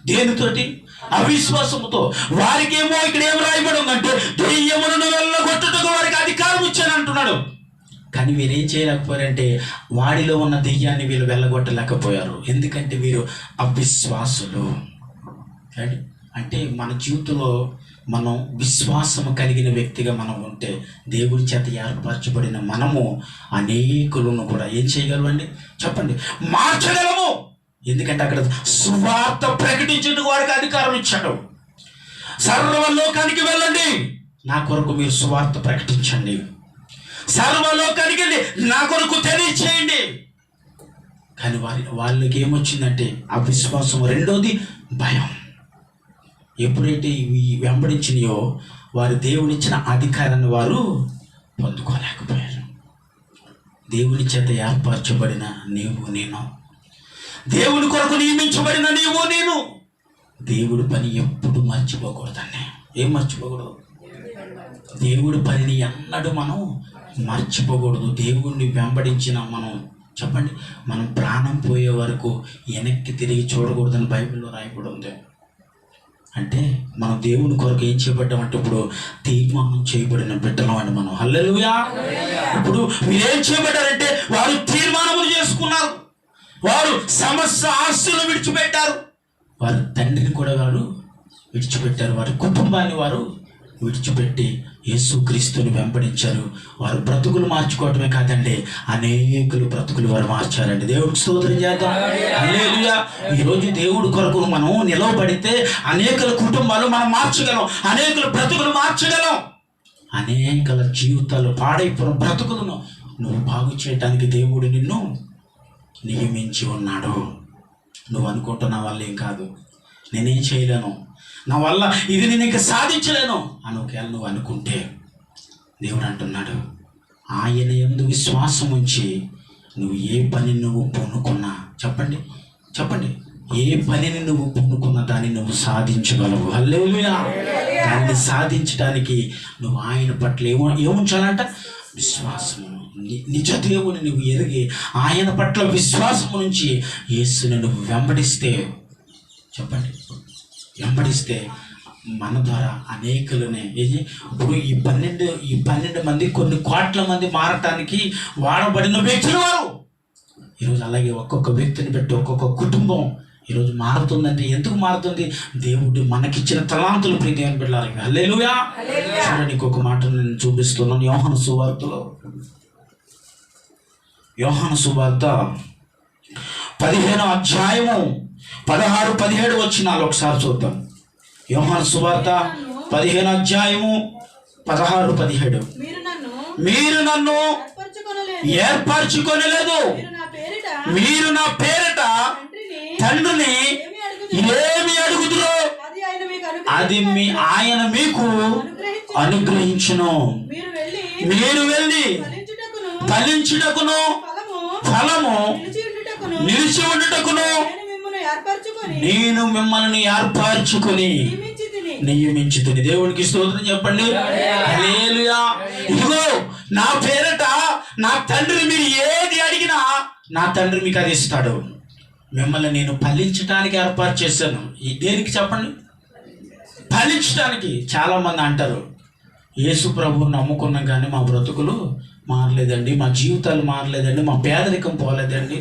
దేనితోటి? అవిశ్వాసముతో. వారికి ఏమో ఇక్కడ ఏం రాయబడి ఉందంటే దెయ్యములను వెళ్ళగొట్టుటకు వారికి అధికారం ఇచ్చాను అంటున్నాడు. కానీ వీరేం చేయలేకపోయారంటే వాడిలో ఉన్న దెయ్యాన్ని వీళ్ళు వెళ్ళగొట్టలేకపోయారు. ఎందుకంటే వీరు అవిశ్వాసులు. అంటే మన జీవితంలో మనం విశ్వాసము కలిగిన వ్యక్తిగా మనం ఉంటే దేవుడి చేత ఏర్పరచబడిన మనము అనేకులను కూడా ఏం చేయగలమండి? చెప్పండి, మార్చగలము. ఎందుకంటే అక్కడ సువార్త ప్రకటించేందుకు వారికి అధికారం ఇచ్చాడు. సర్వలోకానికి వెళ్ళండి, నా కొరకు మీరు సువార్త ప్రకటించండి. సర్వలోకానికి వెళ్ళి నా కొరకు తెలియచేయండి. కానీ వాళ్ళకి ఏమొచ్చిందంటే అవిశ్వాసం. రెండోది భయం. ఎప్పుడైతే ఇవి వెంబడించినాయో వారు దేవునిచ్చిన అధికారాన్ని వారు పొందుకోలేకపోయారు. దేవుని చేత ఏర్పరచబడిన నీవు నేను దేవుని కొరకు నియమించబడిన నీవు నేను దేవుడి పని ఎప్పుడు మర్చిపోకూడదండి. ఏం మర్చిపోకూడదు? దేవుడి పనిని ఎన్నడూ మనం మర్చిపోకూడదు. దేవుణ్ణి వెంబడించిన మనం, చెప్పండి, మనం ప్రాణం పోయే వరకు వెనక్కి తిరిగి చూడకూడదని బైబిల్లో రాయబడి ఉంది. అంటే మనం దేవుని కొరకు ఏం చేయబడ్డామంటే ఇప్పుడు తీర్మానం చేయబడిన బిడ్డలం అండి మనం. హల్లెలూయా. ఇప్పుడు వీరేం చేయబడ్డారంటే వారు తీర్మానములు చేసుకున్నారు. వారు సమస్త ఆస్తులు విడిచిపెట్టారు. వారి తండ్రిని కూడా వారు విడిచిపెట్టారు. వారి కుటుంబాన్ని వారు విడిచిపెట్టి యేసుక్రీస్తుని వెంబడించారు. వారు బ్రతుకులు మార్చుకోవటమే కాదండి, అనేకులు బ్రతుకులు వారు మార్చారండి. దేవుడికి స్తోత్రం చేద్దాం. హల్లెలూయా. ఈరోజు దేవుడి కొరకు మనం నిలవబడితే అనేకుల కుటుంబాలు మనం మార్చగలం, అనేకుల బ్రతుకులు మార్చగలం. అనేకల జీవితాలు పాడైపోయిన బ్రతుకులను నువ్వు బాగు చేయటానికి దేవుడు నిన్ను నియమించి ఉన్నాడు. నువ్వు అనుకుంటున్న వల్ల ఏం కాదు, నేనేం చేయలేను, నా వల్ల ఇది నేను ఇంకా సాధించలేను అని ఒకవేళ నువ్వు అనుకుంటే దేవుడు అంటున్నాడు, ఆయన యందు విశ్వాసం ఉంచి నువ్వు ఏ పని నువ్వు పూనుకున్నా, చెప్పండి చెప్పండి, ఏ పనిని నువ్వు పూనుకున్నా దాన్ని నువ్వు సాధించగలవు. హల్లెలూయా. దాన్ని సాధించడానికి నువ్వు ఆయన పట్ల ఏముంచాలంట? విశ్వాసము. నిజ దేవుని నువ్వు ఎరిగి ఆయన పట్ల విశ్వాసము నుంచి యేసుని నువ్వు వెంబడిస్తే, చెప్పండి, వెంబడిస్తే మన ద్వారా అనేకులనే ఇప్పుడు ఈ 12 మంది కొన్ని కోట్ల మంది మారటానికి వాడబడిన వ్యక్తులు వారు. ఈరోజు అలాగే ఒక్కొక్క వ్యక్తిని బట్టి ఒక్కొక్క కుటుంబం ఈరోజు మారుతుందంటే ఎందుకు మారుతుంది? దేవుడు మనకిచ్చిన తలాంతులు ప్రీతి అని పెట్టాలి. హల్లెలూయా. చూడండి, ఇంకొక మాట నేను చూపిస్తున్నాను. యోహాను సువార్తలో, యోహాను సువార్త 15వ అధ్యాయము 16-17 వచనాలు ఒకసారి చూద్దాం. యోహాను సువార్త 15వ అధ్యాయము 16-17. మీరు నన్ను ఏర్పరచుకొనలేదు, మీరు నా పేరిట తండ్రిని ఏమి అడుగుదురో అది ఆయన మీకు అనుగ్రహించును. మీరు వెళ్ళి ఫలించుటకును ఫలము నిలిచి ఉండుటకును నేను మిమ్మల్ని ఏర్పరచుకొని నియమించుతుంది. దేవునికి స్తోత్రం చెప్పండి. హల్లెలూయా. ఇదిగో నా పేరట నా తండ్రి మీరు ఏది అడిగినా నా తండ్రి మీకు అది ఇస్తాడు. మిమ్మల్ని నేను ఫలించడానికి ఏర్పాటు చేశాను. దేనికి చెప్పండి? ఫలించడానికి. చాలామంది అంటారు, యేసు ప్రభువుని నమ్ముకున్నాం కానీ మా బ్రతుకులు మారలేదండి, మా జీవితాలు మారలేదండి, మా పేదరికం పోలేదండి,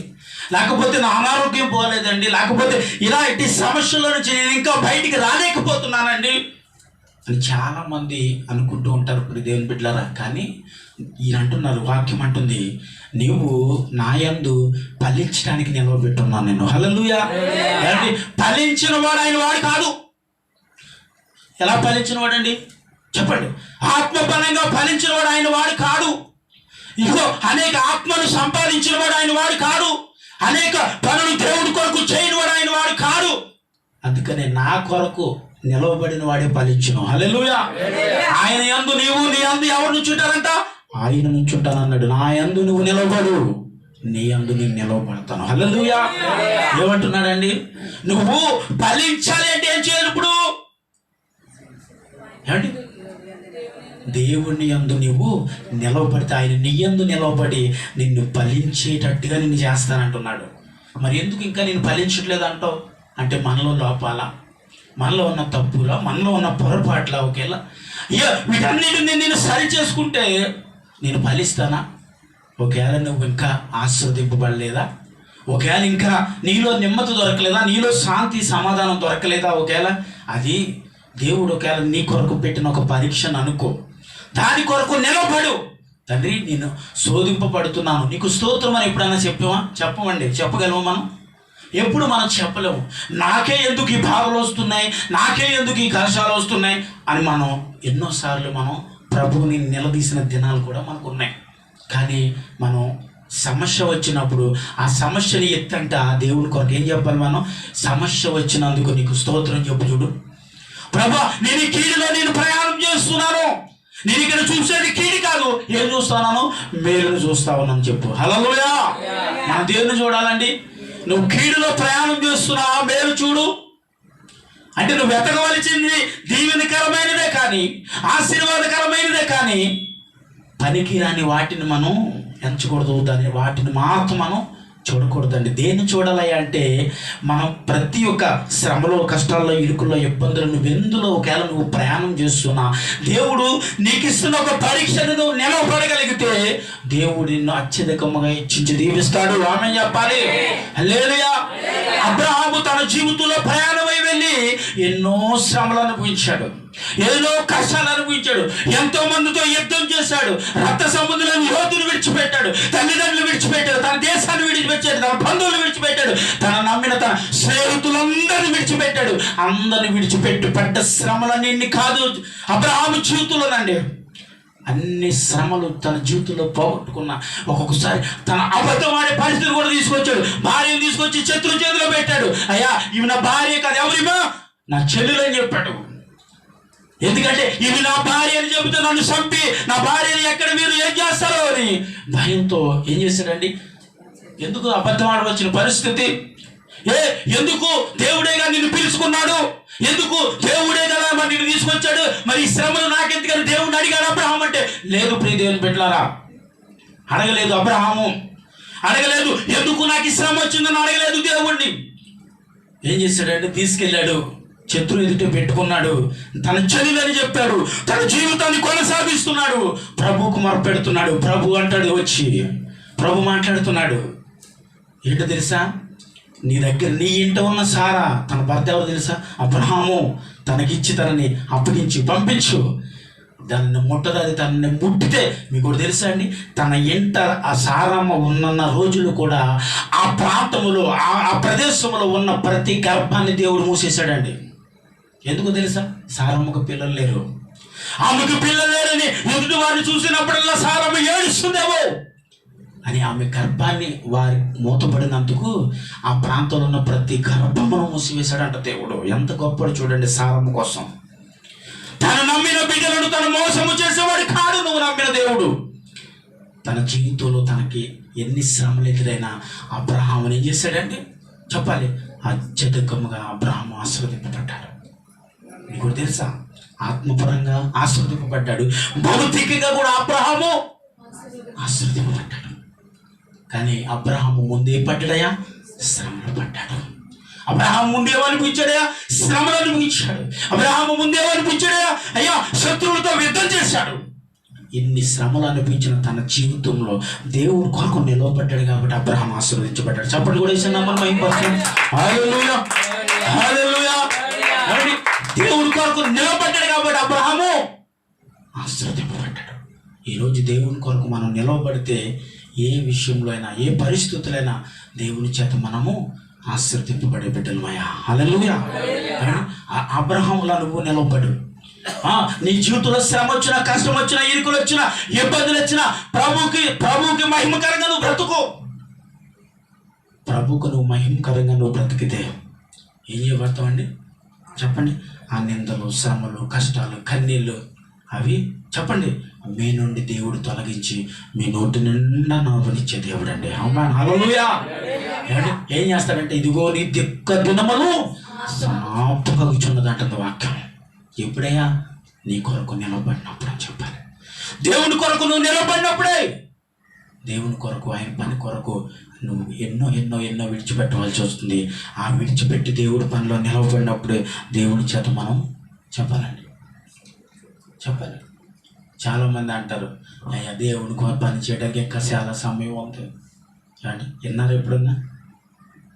లేకపోతే నా అనారోగ్యం పోలేదండి, లేకపోతే ఇలాంటి సమస్యల నుంచి నేను ఇంకా బయటికి రాలేకపోతున్నానండి అని చాలామంది అనుకుంటూ ఉంటారు. ఇప్పుడు దేవుని బిడ్డలారా, కానీ ఈయన అంటున్నారు, వాక్యం అంటుంది, నీవు నా యందు ఫలించడానికి నిలవబెట్టున్నాను నేను. హల్లెలూయా. ఫలించిన వాడు ఆయన వాడు కాదు. ఎలా ఫలించిన వాడండి? చెప్పండి. ఆత్మపరంగా ఫలించిన వాడు ఆయన వాడు కాదు. ఇదిగో అనేక ఆత్మను సంపాదించిన వాడు ఆయన వాడు కాదు. అనేక పనులు దేవుడి కొరకు చేయని వాడు ఆయన వాడు కాదు. అందుకనే నా కొరకు నిలవబడిన వాడే ఫలించును. హల్లెలూయా. ఆయన యందు నీవు, నీ యందు ఎవరు నుంచుంటారంట? ఆయన నుంచుంటానన్నాడు. నా యందు నువ్వు నిలవబడు, నీ యందు నేను నిలవబడతాను. హల్లెలూయా. ఏమంటున్నాడండి? నువ్వు ఫలించాలి అంటే ఏం చేయాలి? ఇప్పుడు ఏమండి? దేవుని యందు నువ్వు నిలవబడితే ఆయన నీ యందు నిలవబడి నిన్ను ఫలించేటట్టుగా నిన్ను చేస్తానంటున్నాడు. మరి ఎందుకు ఇంకా నేను ఫలించట్లేదు అంటావు? అంటే మనలో లోపాల, మనలో ఉన్న తప్పులా, మనలో ఉన్న పొరపాట్ల, ఒకేలా వీటన్నిటిని నేను సరి చేసుకుంటే నేను ఫలిస్తానా? ఒకవేళ నువ్వు ఇంకా ఆస్వాదింపబడలేదా? ఒకవేళ ఇంకా నీలో నెమ్మది దొరకలేదా? నీలో శాంతి సమాధానం దొరకలేదా? ఒకవేళ అది దేవుడు ఒకవేళ నీ కొరకు పెట్టిన ఒక పరీక్షను అనుకో, దాని కొరకు నిలబడు. తండ్రి, నేను శోధింపబడుతున్నాను, నీకు స్తోత్రం అని ఎప్పుడైనా చెప్పమండి? చెప్పగలము మనం? ఎప్పుడు మనం చెప్పలేము. నాకే ఎందుకు ఈ బాధలు వస్తున్నాయి, నాకే ఎందుకు ఈ కష్టాలు వస్తున్నాయి అని మనం ఎన్నోసార్లు మనం ప్రభువుని నిలదీసిన దినాలు కూడా మనకు ఉన్నాయి. కానీ మనం సమస్య వచ్చినప్పుడు ఆ సమస్యని ఎత్తంట దేవుని కొరకు ఏం చెప్పాలి? మనం సమస్య వచ్చినందుకు నీకు స్తోత్రం చెప్పు. చూడు ప్రభా, నేను ఈ కీడులో నేను ప్రయాణం చేస్తున్నాను, నేను ఇక్కడ చూసేది కీడి కాదు, ఏం చూస్తున్నాను? మేలును చూస్తా ఉన్నాను చెప్పు. హల్లెలూయా. మన దేవుని చూడాలండి. నువ్వు కీడులో ప్రయాణం చేస్తున్నావా? మేలు చూడు. అంటే నువ్వు వెతకవలసింది దీవెనకరమైనదే కానీ, ఆశీర్వాదకరమైనదే కానీ, పనికిరాని వాటిని మనం ఎంచకూడదు. వాటిని మాత్రం మనం చూడకూడదండి. దేన్ని చూడాలి అంటే, మనం ప్రతి ఒక్క శ్రమలో, కష్టాల్లో, ఇరుకుల్లో, ఇబ్బందులు నువ్వెందులో ఒకవేళ నువ్వు ప్రయాణం చేస్తున్నా, దేవుడు నీకు ఇస్తున్న ఒక పరీక్షను నువ్వు నిలవబడగలిగితే దేవుడు నిన్ను అత్యధికంగా ఇచ్చి దీవిస్తాడు. ఆమేన్ చెప్పాలి. హల్లెలూయా. అబ్రహాము తన జీవితంలో ప్రయాణమై వెళ్ళి ఎన్నో శ్రమలు అనుభవించాడు, ఎన్నో కష్టాలు అనుభవించాడు, ఎంతో మందితో యుద్ధం చేశాడు, రక్త సంబంధులను యోధులు విడిచిపెట్టాడు, తల్లిదండ్రులు విడిచిపెట్టాడు, తన దేశాన్ని విడిచిపెట్టాడు, తన బంధువులు విడిచిపెట్టాడు, తన నమ్మిన తన స్నేహితులందరినీ విడిచిపెట్టాడు. అందరిని విడిచిపెట్టి పడ్డ శ్రమలన్నీ కాదు అబ్రహాము జీవితంలోనండి. అన్ని శ్రమలు తన జీవితంలో పోగొట్టుకున్న, ఒక్కొక్కసారి తన అబద్ధం ఆడే పరిస్థితులు కూడా తీసుకొచ్చాడు. భార్యను తీసుకొచ్చి శత్రు చేతిలో పెట్టాడు. అయ్యా, ఇవి నా భార్య కాదు, ఎవరిమా? నా చెల్లెలు అని చెప్పాడు. ఎందుకంటే ఇవి నా భార్య అని చెబితే నన్ను చంపి నా భార్యని ఎక్కడ మీరు ఏం చేస్తారో అని భయంతో ఏం చేశాడండి? ఎందుకు అబద్ధం ఆడవచ్చిన పరిస్థితి? ఎందుకు? దేవుడేగా నిన్ను పిలుచుకున్నాడు, ఎందుకు? దేవుడే కదా మరి నిన్ను తీసుకొచ్చాడు, మరి ఈ శ్రమలు నాకెందుకని దేవుడిని అడిగాడు అబ్రహాం. అంటే లేదు ప్రియ దేవుని బిడ్డలారా, అడగలేదు. అబ్రహాము అడగలేదు, ఎందుకు నాకు ఈ శ్రమ వచ్చిందని అడగలేదు దేవుణ్ణి. ఏం చేశాడంటే, తీసుకెళ్ళాడు, శత్రు ఎదుట పెట్టుకున్నాడు, తన చెల్లెలని చెప్పాడు, తన జీవితాన్ని కొనసాగిస్తున్నాడు, ప్రభువుకు మొరపెడుతున్నాడు. ప్రభు అంటాడు వచ్చి, ప్రభు మాట్లాడుతున్నాడు, ఏంటో తెలుసా? నీ దగ్గర నీ ఇంట ఉన్న సారా, తన భర్త ఎవరు తెలుసా? అబ్రహాము. తనకిచ్చి తనని అప్పగించి పంపించు. దానిని ముట్టదది, తనని ముట్టితే మీకు తెలుసా అండి, తన ఇంట ఆ సారమ్మ ఉన్న రోజులు కూడా ఆ ప్రాంతంలో, ఆ ప్రదేశంలో ఉన్న ప్రతి గర్భాన్ని దేవుడు మూసేశాడండి. ఎందుకు తెలుసా? సారమ్మకు పిల్లలు లేరు. ఆమెకు పిల్లలు లేరని ఎదుటి వారిని చూసినప్పుడల్లా సారమ్మ ఏడుస్తుందేమో అని ఆమె గర్భాన్ని వారి మూతపడినందుకు ఆ ప్రాంతంలో ఉన్న ప్రతి గర్భమును మూసివేశాడంట దేవుడు. ఎంత గొప్పడు చూడండి సారమ్మ కోసం. తను నమ్మిన బిడ్డలను తను మోసము చేసేవాడు కాదు నువ్వు నమ్మిన దేవుడు. తన జీవితంలో తనకి ఎన్ని శ్రమలు ఎదురైనా అబ్రహాముని ఏం చేశాడండి చెప్పాలి? అత్యధికంగా అబ్రహాము ఆశీర్వదింపబడ్డాడు. మీకు తెలుసా? ఆత్మపరంగా ఆశీర్వదింపబడ్డాడు, భౌతికంగా కూడా అబ్రహాము ఆశీర్వదింపబడ్డాడు. కానీ అబ్రహాము ముందే పడ్డాడయా? శ్రమలు పడ్డాడు. అబ్రహాము ముందేమనిపించాడయా? శ్రమలు అనిపించాడు. అబ్రహాము ముందేమనిపించాడయా? అయ్యా, శత్రువులతో యుద్ధం చేశాడు. ఎన్ని శ్రమలు అనిపించిన తన జీవితంలో దేవుడు కొరకు నిలవబడ్డాడు కాబట్టి అబ్రహాము ఆశీర్వదించబడ్డాడు. చప్పట్లు కూడా వేసిన హల్లెలూయా, హల్లెలూయా. దేవుడి కొరకు నిలవబడ్డాడు కాబట్టి అబ్రహాము ఆశీర్వదింపబడ్డాడు. ఈరోజు దేవుని కొరకు మనం నిలవబడితే ఏ విషయంలో అయినా, ఏ పరిస్థితులైనా దేవుని చేత మనము ఆశీర్వదింపబడే బిడ్డలమయ్యా. హల్లెలూయా. అబ్రహాములా నువ్వు నిలవబడు. నీ జీవితంలో శ్రమ వచ్చినా, కష్టం వచ్చినా, ఇరుకులు వచ్చినా, ఇబ్బందులు వచ్చినా ప్రభువుకి మహిమకరంగా నువ్వు బ్రతుకు. ప్రభువుకు నువ్వు మహిమకరంగా నువ్వు బ్రతికితే ఏం చేయబడతావండి చెప్పండి? ఆ నిందలు, శ్రమలు, కష్టాలు, కన్నీళ్ళు అవి చెప్పండి మీ నుండి దేవుడు తొలగించి మీ నోటి నిండా నవ్వనిచ్చే దేవుడు అండి. హల్లెలూయా. ఏం చేస్తాడంటే, ఇదిగో నీ దిక్క దినములు సమాప్తంగా కూర్చున్నదంటుంది వాక్యం. ఎప్పుడయ్యా? నీ కొరకు నిలబడినప్పుడు అని చెప్పాలి. దేవుని కొరకు నువ్వు నిలబడినప్పుడే, దేవుని కొరకు, ఆయన పని కొరకు నువ్వు ఎన్నో ఎన్నో ఎన్నో విడిచిపెట్టవలసి వస్తుంది. ఆ విడిచిపెట్టి దేవుడి పనిలో నిలబడినప్పుడు దేవుని చేత మనం చెప్పాలండి, చెప్పాలి. చాలామంది అంటారు, అయ్యా దేవుని పని చేయడానికి ఇంకా చాలా సమయం ఉంది అండి. విన్నారు ఎప్పుడన్నా?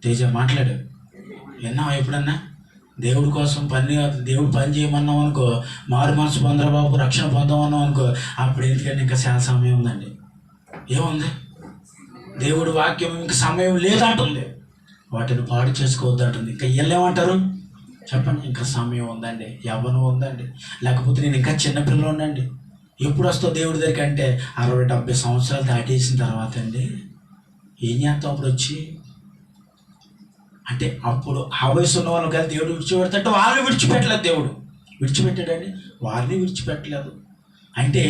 తేజ మాట్లాడు, విన్నావా ఎప్పుడన్నా? దేవుడి కోసం దేవుడు పని చేయమన్నాం అనుకో, మారు మనసు పొందరా బాబు, రక్షణ పొందామన్నాం అనుకో, అప్పుడు ఎందుకంటే ఇంకా చాలా సమయం ఉందండి. ఏముంది? దేవుడి వాక్యం ఇంకా సమయం లేదంటుంది, వాటిని పాడు చేసుకోవద్దు అంటుంది. ఇంకా వీళ్ళేమంటారు చెప్పండి? ఇంకా సమయం ఉందండి, యవ్వనం ఉందండి, లేకపోతే నేను ఇంకా చిన్నపిల్లలు ఉండండి. ఎప్పుడు వస్తావు దేవుడి దగ్గరికి అంటే 60-70 సంవత్సరాలు దాటేసిన తర్వాత అండి. ఏం చేస్తాం అప్పుడు వచ్చి? అంటే అప్పుడు ఆ వయసు ఉన్న వాళ్ళు కానీ దేవుడు విడిచిపెడతాంటే వాళ్ళని విడిచిపెట్టలేదు. దేవుడు విడిచిపెట్టాడని వారిని విడిచిపెట్టలేదు. అంటే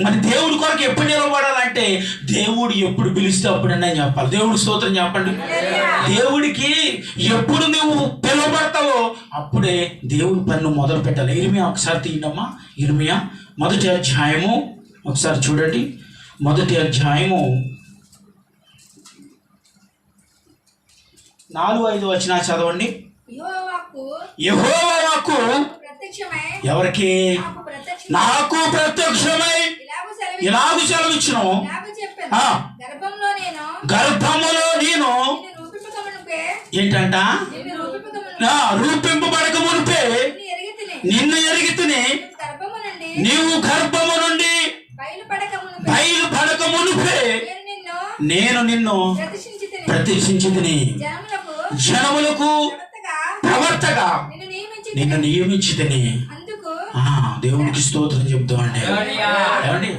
మరి దేవుడి కొరకు ఎప్పుడు నిలబడాలంటే దేవుడు ఎప్పుడు పిలిస్తే అప్పుడన్నా చెప్పాలి. దేవుడికి స్తోత్రం చెప్పండి. దేవుడికి ఎప్పుడు నువ్వు పిలువబడతావో అప్పుడే దేవుడి పన్ను మొదలు పెట్టాలి. ఇర్మియా ఒకసారి తీయమ్మా. ఇర్మియా 1వ అధ్యాయము ఒకసారి చూడండి. 1వ అధ్యాయము 4-5 వచనాలు చదవండి. యెహోవా వాక్కు ఎవరికి? నాకు ప్రత్యక్షమై ఇలాగు సెలవిచ్చును, గర్భములో నేను ఏంటంట రూపింపబడక మునిపే నిన్ను ఎరిగితిని, నీవు గర్భము నుండి బయలుపడక మునిపే నేను నిన్ను ప్రతిష్ఠించితిని, జనములకు ప్రవర్తగా నిన్ను నియమించితిని. దేవునికి స్తోత్రం చెప్తామండి. ఏమండి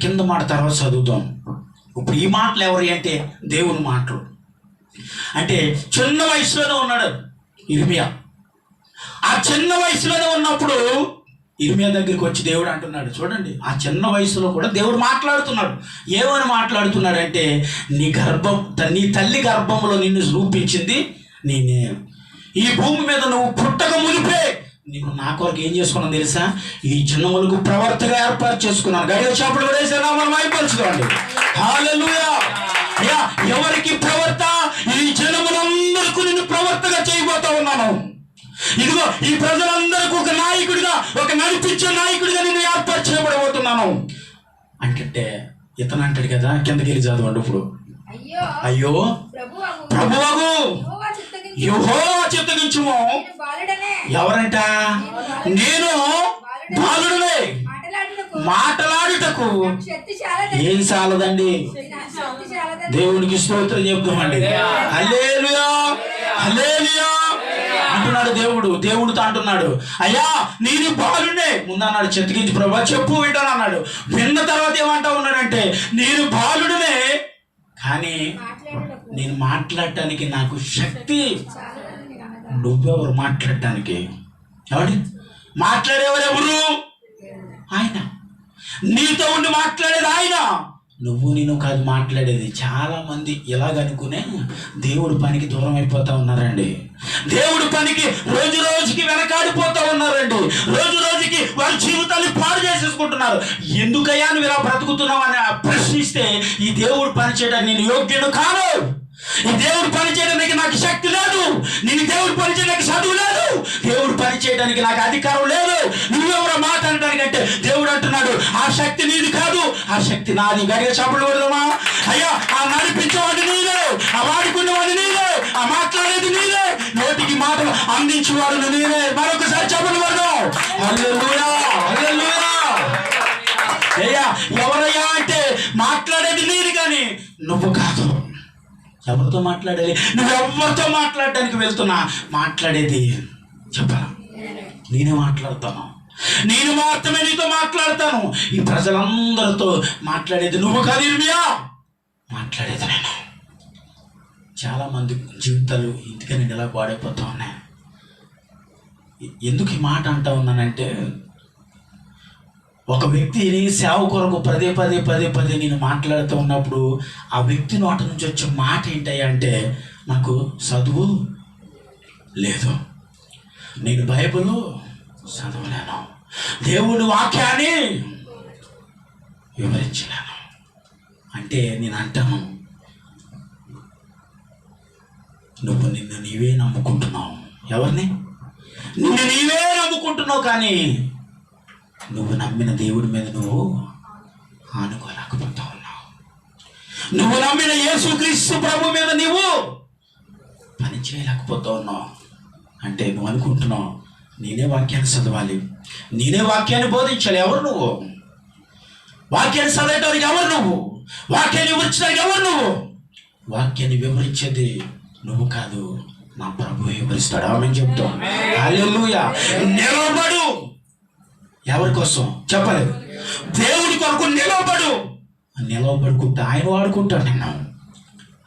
కింద మాట తర్వాత చదువుతాం. ఇప్పుడు ఈ మాటలు ఎవరి అంటే దేవుని మాటలు. అంటే చిన్న వయసులోనే ఉన్నాడు ఇర్మియా. ఆ చిన్న వయసులోనే ఉన్నప్పుడు ఇర్మియా దగ్గరికి వచ్చి దేవుడు అంటున్నాడు, చూడండి ఆ చిన్న వయసులో కూడా దేవుడు మాట్లాడుతున్నాడు. ఏమని మాట్లాడుతున్నాడంటే, నీ తల్లి గర్భంలో నిన్ను రూపించింది నేనే. ఈ భూమి మీద నువ్వు పుట్టక మునిపే నిన్ను నా కొరకు ఏం చేసుకున్నాను తెలుసా? ఈ జనములకు ప్రవర్తగా ఏర్పాటు చేసుకున్నాను. గడియ చేపలు పడేసేనా మనం అయిపోయించుకోండి. హల్లెలూయా. ఎవరికి ప్రవర్త? ఈ జనములందరికీ నిన్ను ప్రవర్తగా చేయబోతా ఉన్నాను. ఇదిగో ఈ ప్రజలందరికీ ఒక నాయకుడిగా, ఒక నడిపించే నాయకుడిగా నేను ఏర్పాటు చేయబడబోతున్నాను అంటే ఇతను అంటాడు కదా. కిందకి వెళ్ళి చదవండి. ఇప్పుడు అయ్యో ప్రభువగు యెహోవా చిత్తగించుము. ఎవరంట? నేను బాలుడనే, మాటలాడుటకు ఏం చాలదండి. దేవునికి స్తోత్రం చెప్తామండి. హల్లెలూయా హల్లెలూయా అంటున్నాడు దేవుడు. దేవుడితో అంటున్నాడు, అయ్యా నేను బాలుడే. ముందు అన్నాడు చెత్తగించి ప్రభా చెప్పు వింటాను అన్నాడు. విన్న తర్వాత ఏమంటా ఉన్నాడంటే, నేను బాలుడినే కానీ నేను మాట్లాడటానికి నాకు శక్తి. నువ్వెవరు మాట్లాడటానికి? ఎవడి మాట్లాడేవారెవరు? ఆయన. నీతో ఉండి మాట్లాడేది ఆయన. నేను కాదు మాట్లాడేది. చాలా మంది ఇలాగనుకునే దేవుడి పనికి దూరం అయిపోతా ఉన్నారండి. దేవుడి పనికి రోజు రోజుకి వెనకాడిపోతా ఉన్నారండి. రోజు రోజుకి వారి జీవితాన్ని పాడు చేసేసుకుంటున్నారు. ఎందుకయ్యా నువ్వు ఇలా బ్రతుకుతున్నావు అని ప్రశ్నిస్తే, ఈ దేవుడు పని చేయడానికి నేను యోగ్యుడు కాను, ఈ దేవుడు పని చేయడానికి నాకు శక్తి లేదు, నేను దేవుడు పని చేయడానికి చదువు లేదు, దేవుడు పని చేయడానికి నాకు అధికారం లేదు, నువ్వెవరో మాట అనడానికంటే దేవుడు అంటున్నాడు, ఆ శక్తి నీది కాదు, ఆ శక్తి నాది. గడిగా చప్పట్లు కొడదామా? అయ్యా ఆ నడిపించేవాడు నీదే, ఆ వాడుకునేవాడు నీదే, ఆ మాట్లాడేది నీదే, నోటికి మాటలు అందించేవాడు నీదే. మరొకసారి చప్పట్లు కొడదాం. హల్లెలూయా హల్లెలూయా. అయ్యా ఎవరయ్యా అంటే మాట్లాడేది నీది కానీ నువ్వు కాదు. ఎవరితో మాట్లాడాలి? నువ్వెవరితో మాట్లాడడానికి వెళ్తున్నా? మాట్లాడేది చెప్పరా? నేనే మాట్లాడతాను, నేను మాత్రమే నీతో మాట్లాడతాను. ఈ ప్రజలందరితో మాట్లాడేది నువ్వు కాదు ఇర్మియా, మాట్లాడేది నేను. చాలామంది జీవితాలు ఇందుకని ఇలా పాడైపోతా ఉన్నాయి. ఎందుకు ఈ మాట అంటా ఉన్నానంటే, ఒక వ్యక్తిని సేవ కొరకు పదే పదే నేను మాట్లాడుతూ ఉన్నప్పుడు ఆ వ్యక్తి నోట నుంచి వచ్చే మాట ఏంటయ్యా అంటే, నాకు చదువు లేదు, నేను బైబిల్ చదవలేను, దేవుని వాక్యాన్ని వివరించలేను అంటే నేను అంటాను, నువ్వు నిన్ను నీవే నమ్ముకుంటున్నావు. ఎవరిని? నిన్ను నీవే నమ్ముకుంటున్నావు, కానీ నువ్వు నమ్మిన దేవుడి మీద నువ్వు ఆనుకోలేకపోతా ఉన్నావు. నువ్వు నమ్మిన యేసుక్రీస్తు ప్రభు మీద నువ్వు పని చేయలేకపోతా ఉన్నావు. అంటే నువ్వు అనుకుంటున్నావు నేనే వాక్యాన్ని చదవాలి, నేనే వాక్యాన్ని బోధించాలి. ఎవరు నువ్వు? వాక్యాన్ని చదవటానికి ఎవరు నువ్వు? వాక్యాన్ని వివరించడానికి ఎవరు నువ్వు? వాక్యాన్ని వివరించేది నువ్వు కాదు, నా ప్రభు వివరిస్తాడు. ఆమేన్ చెప్తాం. హల్లెలూయా. నిలబడు. ఎవరి కోసం చెప్పలేదు, దేవుడి కొరకు నిలబడు. నిలబడుకుంటా ఆయన వాడుకుంటాను నిన్ను,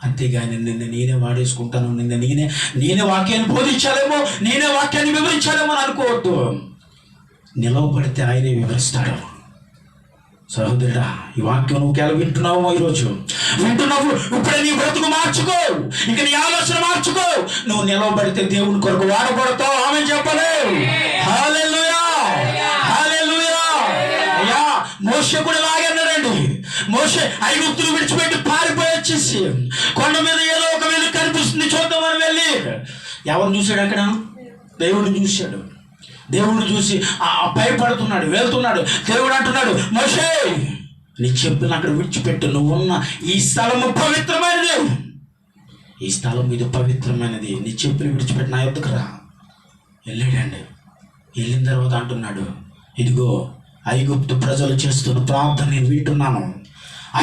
అంతేగాని నిన్ను నేనే వాడేసుకుంటాను, నేనే వాక్యాన్ని బోధించాలేమో, నేనే వాక్యాన్ని వివరించాలేమో అని అనుకోవద్దు. నిలవబడితే ఆయనే వివరిస్తాడు. సహోదరుడా, ఈ వాక్యం నువ్వు ఎలా వింటున్నావు? ఈరోజు వింటున్నావు. ఇప్పుడే నీ బ్రతుకు మార్చుకో, ఇక నీ ఆలోచన మార్చుకో. నువ్వు నిలవబడితే దేవుని కొరకు వాడబడతావు. ఆమె చెప్పలేవు. హల్లెలూయా, హల్లెలూయా. అయ్యా, మోషే కూడా లాగన్నాడండి. మోషే ఐగుప్తును విడిచిపెట్టి పారిపోయి వచ్చేసి కొండ మీద ఏదో ఒక వెలుగు కనిపిస్తుంది చూద్దామని వెళ్ళి ఎవరు చూశాడు? అక్కడ దేవుడిని చూశాడు. దేవుడిని చూసి భయపడుతున్నాడు, వెళ్తున్నాడు. దేవుడు అంటున్నాడు, మోషే నీ చెప్పులను అక్కడ విడిచిపెట్టు, నువ్వున్న ఈ స్థలము పవిత్రమైనది, ఈ స్థలం ఇది పవిత్రమైనది, నీ చెప్పులు విడిచిపెట్టి నా యొద్దకు రా. వెళ్ళాడండి. వెళ్ళిన తర్వాత అంటున్నాడు, ఇదిగో ఐగుప్తు ప్రజలు చేస్తున్న ప్రార్థన నేను వింటున్నాను,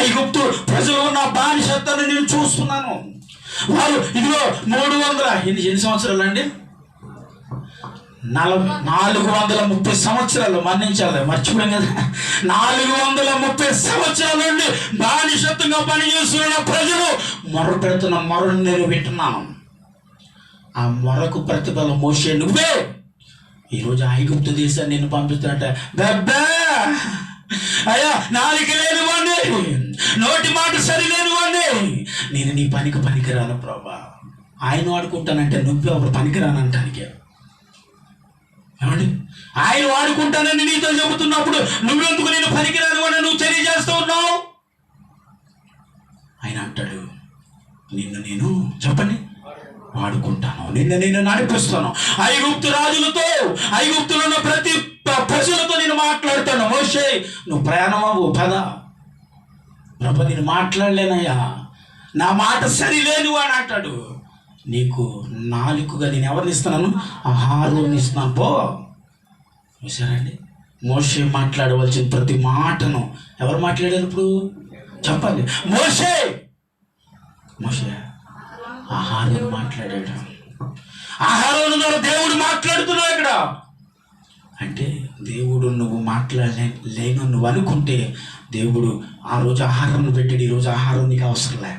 ఐగుప్తు ప్రజలు ఉన్న బానిసత్వాన్ని నేను చూస్తున్నాను. వారు ఇదిగో 300 ఎన్ని సంవత్సరాలు అండి? 430 సంవత్సరాలు, మన్నించాలి, మర్చిపోయాం కదా. 430 సంవత్సరాల నుండి బానిసత్వంగా పనిచేస్తున్న ప్రజలు మొర్ర పెడుతున్న మొర్రను నేను వింటున్నాను. ఆ మొర్రకు ప్రతిఫలం మోషే నువ్వే. ఈరోజు ఐగుప్తు దేశాన్ని నేను పంపిస్తున్నట్ట. బెబ్బే అయ్యా, నాలుక లేనివాడిని, నోటి మాట సరి లేనివాడిని, నేను నీ పనికి పనికిరాను ప్రభా. ఆయన వాడుకుంటానంటే నువ్వే ఒకరు పనికిరానంటానికి. ఏమండి, ఆయన వాడుకుంటానని నీతో చెబుతున్నప్పుడు నువ్వెందుకు నేను పనికిరాను అని నువ్వు తెలియజేస్తూ ఉన్నావు? ఆయన అంటాడు, నిన్ను నేను చెప్పండి వాడుకుంటాను, నిన్ను నేను నడిపిస్తాను. ఐగుప్తు రాజులతో, ఐగుప్తులో ఉన్న ప్రతి ప్రజలతో నేను మాట్లాడతాను. మోషే నువ్వు ప్రయాణం అవ్వు, పద. ప్రభు నేను మాట్లాడలేనయ్యా, నా మాట సరిలేను అని అంటాడు. నీకు నాలుకగా నేను ఎవరిని ఇస్తున్నాను? ఆహారాన్ని ఇస్తున్నాను, పో. చూసారండి, మోషే మాట్లాడవలసిన ప్రతి మాటను ఎవరు మాట్లాడారు? ఇప్పుడు చెప్పాలి. మోషే ఆహారం మాట్లాడాడు. ఆహారం ద్వారా దేవుడు మాట్లాడుతున్నావు ఇక్కడ. అంటే దేవుడు నువ్వు మాట్లాడలేను నువ్వు అనుకుంటే దేవుడు ఆ రోజు ఆహారం పెట్టాడు. ఈరోజు ఆహారం నీకు అవసరం లే.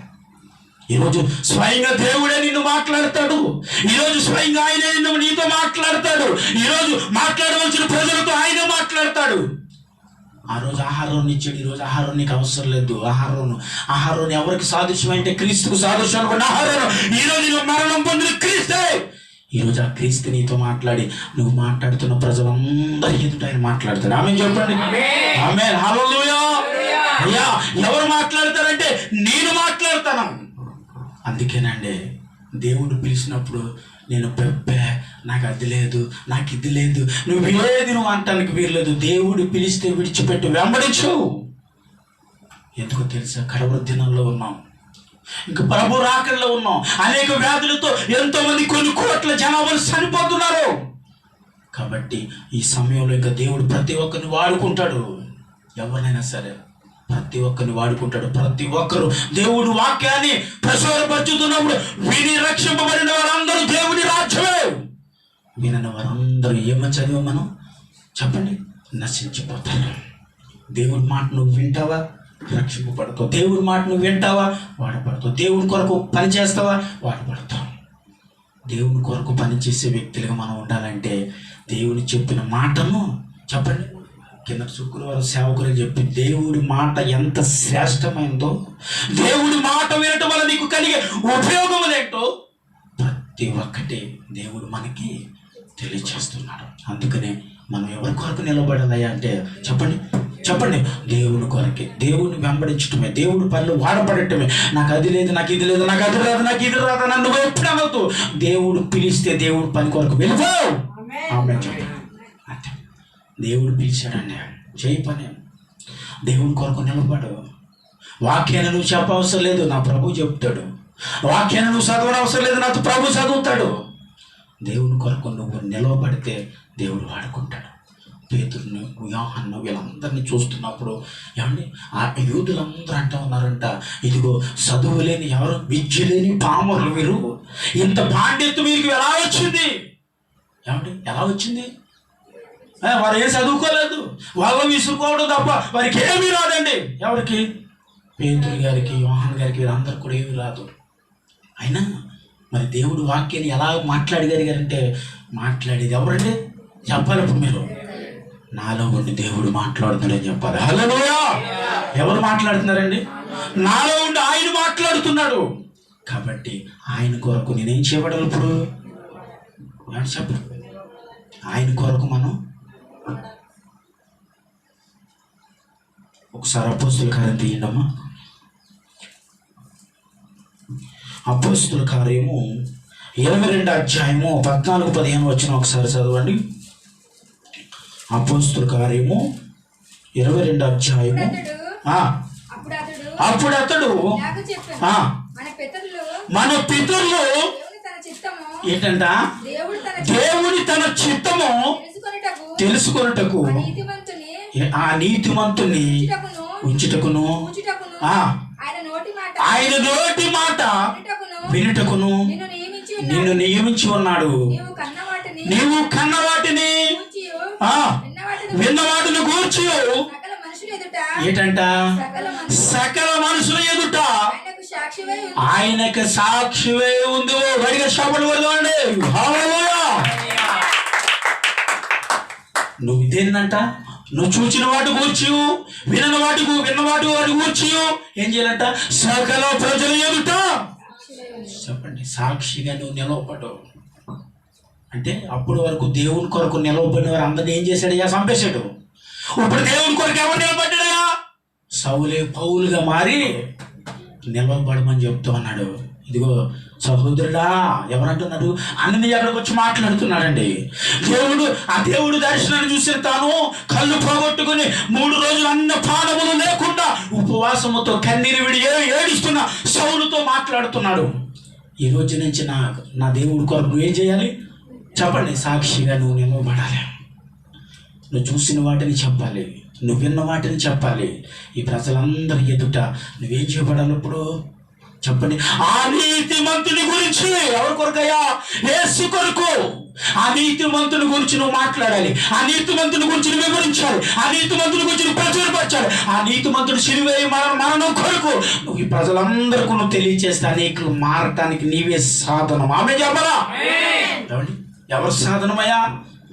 ఈరోజు స్వయంగా దేవుడే నిన్ను మాట్లాడతాడు. ఈరోజు స్వయంగా ఆయనే నీతో మాట్లాడతాడు. ఈరోజు మాట్లాడవలసిన ప్రజలతో ఆయనే మాట్లాడతాడు. ఆ రోజు ఆహారం ఇచ్చాడు, ఈరోజు ఆహారం నీకు అవసరం లేదు. ఆహారం ఎవరికి సాదృశ్యం అంటే క్రీస్తుకు సాదృశ్యం అనుకోండి. ఆహారం ఈరోజు నువ్వు మరణం పొందిన క్రీస్తే. ఈరోజు ఆ క్రీస్తు నీతో మాట్లాడి నువ్వు మాట్లాడుతున్న ప్రజలందరి ఎదుట ఆయన మాట్లాడతాడు. ఆమె చెప్పండి, ఆమె హల్లెలూయా. అయ్యా, ఎవరు మాట్లాడతారంటే నేను మాట్లాడతాను. అందుకేనండి దేవుడు పిలిచినప్పుడు నేను పెప్పే, నాకు అది లేదు, నాకు ఇది లేదు, నువ్వు అంటానికి వీరలేదు. దేవుడు పిలిస్తే విడిచిపెట్టి వెంబడించు. ఎందుకో తెలుసా? కడవరి దినాల్లో ఉన్నాం, ఇంకా ప్రభు రాకల్లో ఉన్నాం. అనేక వ్యాధులతో ఎంతో మంది కొన్ని కోట్ల జనాభాలు చనిపోతున్నారు. కాబట్టి ఈ సమయంలో ఇంకా దేవుడు ప్రతి ఒక్కరిని వాడుకుంటాడు. ఎవరినైనా సరే ప్రతి ఒక్కరిని వాడుకుంటాడు. ప్రతి ఒక్కరు దేవుడు వాక్యాన్ని ప్రచురపరుచుతున్నప్పుడు విని రక్షింపబడిన వారందరూ దేవుని రాజ్యమే. వినని వారందరూ ఏమని చదివా మనం చెప్పండి? నశించిపోతారు. దేవుడి మాట నువ్వు వింటావా? రక్షింపబడతావు. దేవుడి మాట నువ్వు వింటావా? వాడబడతావు. దేవుడి కొరకు పని చేస్తావా? వాడబడతావు. దేవుని కొరకు పనిచేసే వ్యక్తులుగా మనం ఉండాలంటే దేవుని చెప్పిన మాటను చెప్పండి. కింద శుక్రవారం సేవకులు చెప్పి దేవుడి మాట ఎంత శ్రేష్టమైందో, దేవుడి మాట వినటం వల్ల నీకు కలిగే ఉపయోగం ఏంటో ప్రతి ఒక్కటి దేవుడు మనకి తెలియచేస్తున్నాడు. అందుకనే మనం ఎవరి కొరకు నిలబడాలి అంటే చెప్పండి దేవుని కొరకే. దేవుని వెంబడించటమే, దేవుడి పనులు వాడబడటమే. నాకు అది లేదు, నాకు ఇది లేదు, నాకు అది రాదు, నాకు ఇది రాదు నన్ను ఎప్పుడు అవ్వద్దు. దేవుడు పిలిస్తే దేవుడి పని కొరకు వెళ్ళిపో. ఆమె చెప్పండి. అంతే, దేవుడు పిలిచాడండి, చేయి పని. దేవుని కొరకు నిలబడు. వాక్యాన్ని నువ్వు చెప్పవసరం లేదు, నా ప్రభు చెప్తాడు. వాక్యాన్ని నువ్వు చదవనవసరం లేదు, నాతో ప్రభు చదువుతాడు. దేవుని కొరకు నువ్వు నిలవబడితే దేవుడు వాడుకుంటాడు. పేతురుని, యోహాను వీళ్ళందరినీ చూస్తున్నప్పుడు ఏమండి ఆ యూదులందరూ అంటూ ఉన్నారంట, ఇదిగో చదువు లేని ఎవరు, విద్య లేని పామరులు వీరు, ఇంత పాండిత్యం వీరికి ఎలా వచ్చింది? ఏమండి ఎలా వచ్చింది? వారు ఏం చదువుకోలేదు, వాళ్ళు విసురుకోవడం తప్ప వారికి ఏమీ రాదండి. ఎవరికి? పేతురు గారికి, యోహాను గారికి, వీరందరూ కూడా ఏమీ రాదు. అయినా మరి దేవుడు వాక్యాన్ని ఎలా మాట్లాడగలిగారంటే, మాట్లాడేది ఎవరండి చెప్పాలి. ఇప్పుడు మీరు నాలో ఉండి దేవుడు మాట్లాడుతున్నాడని చెప్పాలి. హల్లెలూయా. ఎవరు మాట్లాడుతున్నారండి? నాలో ఉండి ఆయన మాట్లాడుతున్నాడు. కాబట్టి ఆయన కొరకు నేనేం చేయబడాలి? ఇప్పుడు చెప్పు. ఆయన కొరకు మనం ఒకసారి అపోస్తుల కార్యం తీయండమ్మా. అపోస్తుల కార్యము 22 అధ్యాయము 14-15 వచ్చిన ఒకసారి చదవండి. అపోస్తుల కార్యము 22 అధ్యాయము. అప్పుడు అతడు మన పితరులు ఏంటంట? దేవుని తన చిత్తము తెలుసుకొనుటకు ఆ నీతిమంతుని ఉంచుటకును ఆయన నోటి మాట వినుటకును నిన్ను నియమించి ఉన్నాడు. నీవు కన్న వాటిని విన్న వాటిని గూర్చి ఏంటంట? సకల మనుషుల ఎదుట ఆయనకు సాక్షివే ఉంది. గడిగా షాపులు కొడదామండి. నువ్వు ఇదేంటంట? నువ్వు చూచిన వాటి కూర్చి విన్న వాటి కూర్చి ఏం చేయాలంట? సకల ప్రజల ఎదుట చెప్పండి సాక్షిగా నువ్వు నిలవపడు. అంటే అప్పటి వరకు దేవుని కొరకు నిలవబడిన వారు అందరినీ ఏం చేశాడయ్యా? చంపేశాడు. ఇప్పుడు దేవుని కొరకు ఎవరు నిలబడ్డాడయా? సౌలే పౌలుగా మారి నిలవబడమని చెప్తూ ఉన్నాడు. ఇదిగో సహోదరుడా, ఎవరంటున్నాడు? అన్ని ఎక్కడికి వచ్చి మాట్లాడుతున్నాడండి. దేవుడు దర్శనాన్ని చూసిన తాను కళ్ళు పోగొట్టుకుని 3 రోజులు అన్న పానములు లేకుండా ఉపవాసముతో కన్నీరు విడి ఏడుస్తున్న సౌలుతో మాట్లాడుతున్నాడు. ఈ రోజు నుంచి నా దేవుడి కొరకు నువ్వేం చేయాలి? చెప్పండి. సాక్షిగా నువ్వు నిలవబడాలి. నువ్వు చూసిన వాటిని చెప్పాలి, నువ్వు విన్న వాటిని చెప్పాలి. ఈ ప్రజలందరి ఎదుట నువ్వేం చేయబడాలి? ఇప్పుడు చెప్పండి. ఆ నీతిమంతుని గురించి ఎవరి కొరకయ్యా? యేసు కొరకు. ఆ నీతిమంతుని గురించి నువ్వు మాట్లాడాలి. ఆ నీతిమంతుని గురించి నువ్వు వివరించాలి. ఆ నీతిమంతుని గురించి నువ్వు ప్రచురపరచాలి. ఆ నీతిమంతుడు సిలువేయి మరణం కొరకు నువ్వు ఈ ప్రజలందరికీ నువ్వు తెలియచేస్తే అనేకులు మారటానికి నీవే సాధనం. ఆమె చెప్పరా? ఎవరు సాధనమయ్యా?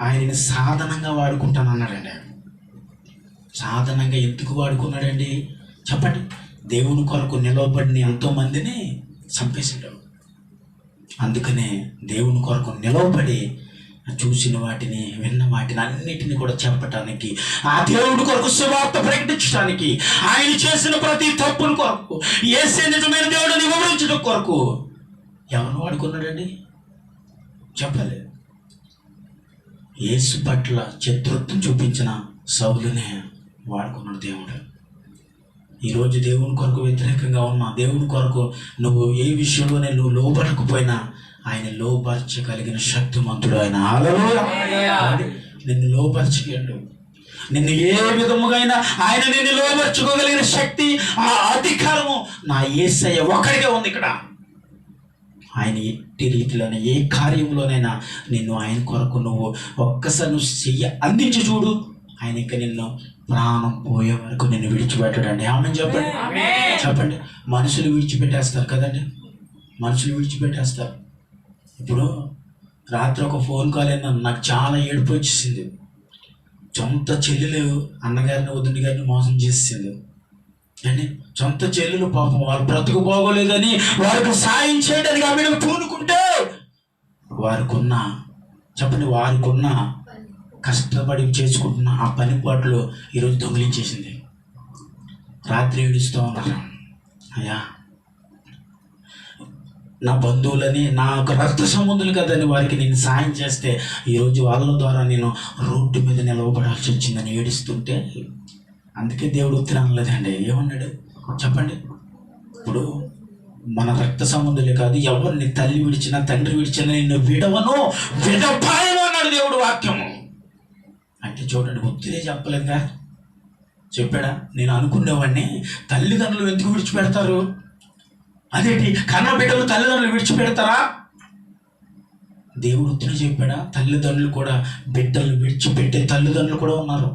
ఆయనని సాధనంగా వాడుకుంటానన్నాడండి. సాధనంగా ఎందుకు వాడుకున్నాడండి? చెప్పండి. దేవుని కొరకు నిలవబడిన ఎంతో మందిని చంపేసాడు. అందుకనే దేవుని కొరకు నిలవబడి చూసిన వాటిని విన్న వాటిని అన్నిటిని కూడా చెప్పటానికి, ఆ దేవుడి కొరకు సువార్త ప్రకటించడానికి, ఆయన చేసిన ప్రతి తప్పుని కొరకు, యేసే నిజమైన దేవుడిని వివరించడం కొరకు ఎవరిని వాడుకున్నాడండి? చెప్పలేదు. యేసు పట్ల శత్రుత్వం చూపించిన సౌలునే వాడుకున్నాడు దేవుడు. ఈరోజు దేవుని కొరకు వ్యతిరేకంగా ఉన్నా, దేవుని కొరకు నువ్వు ఏ విషయంలోనే నువ్వు లోబడకపోయినా ఆయన లోపరచగలిగిన శక్తిమంతుడు ఆయన. హల్లెలూయా. నిన్ను లోపరచగలడు. నిన్ను ఏ విధముగా ఆయన నిన్ను లోపరచుకోగలిగిన శక్తి, ఆ అధికారము నా యేసయ్య ఒక్కడికే ఉంది. ఇక్కడ ఆయన ఎట్టి రీతిలోనే ఏ కార్యంలోనైనా నిన్ను ఆయన కొరకు నువ్వు ఒక్కసారి నువ్వు చెయ్యి అందించి చూడు, ఆయన ఇంకా నిన్ను ప్రాణం పోయే వరకు నిన్ను విడిచిపెట్టడండి. ఆమెను చెప్పండి. చెప్పండి. మనుషులు విడిచిపెట్టేస్తారు కదండి. మనుషులు విడిచిపెట్టేస్తారు. ఇప్పుడు రాత్రి ఒక ఫోన్ కాల్ అయినా నాకు చాలా ఏడుపు వచ్చేసింది. సొంత చెల్లెలు అన్నగారిని వదిన గారిని మోసం చేసింది అండి. సొంత చెల్లెలు పాపం వాళ్ళు బ్రతుకు పోగోలేదని వారికి సాయం చేయడానికి ఆమె పూనుకుంటే వారికున్న చెప్పండి వారికున్న కష్టపడి చేసుకుంటున్న ఆ పని పాటలు ఈరోజు దొంగిలించేసింది. రాత్రి ఏడుస్తూ ఉన్నారు, అయ్యా నా బంధువులని నాకు రక్త సంబంధులు కదని వారికి నేను సాయం చేస్తే ఈరోజు వాళ్ళ ద్వారా నేను రోడ్డు మీద నిలవబడాల్సి వచ్చిందని ఏడుస్తుంటే, అందుకే దేవుడు ఉత్తరం లేదండి. ఏమన్నాడు చెప్పండి. ఇప్పుడు మన రక్త సంబంధులే కాదు, ఎవరిని తల్లి విడిచినా తండ్రి విడిచినా నిన్ను విడవను విడపాయను అన్నాడు దేవుడు వాక్యము. అంటే చూడండి, ఒత్తిడే చెప్పలేదుగా, చెప్పాడా? నేను అనుకునేవాడిని తల్లిదండ్రులు ఎందుకు విడిచిపెడతారు, అదేంటి కన్న బిడ్డలు తల్లిదండ్రులు విడిచిపెడతారా? దేవుడు ఒత్తిడి చెప్పాడా? తల్లిదండ్రులు కూడా బిడ్డలు విడిచిపెట్టే తల్లిదండ్రులు కూడా ఉన్నారు.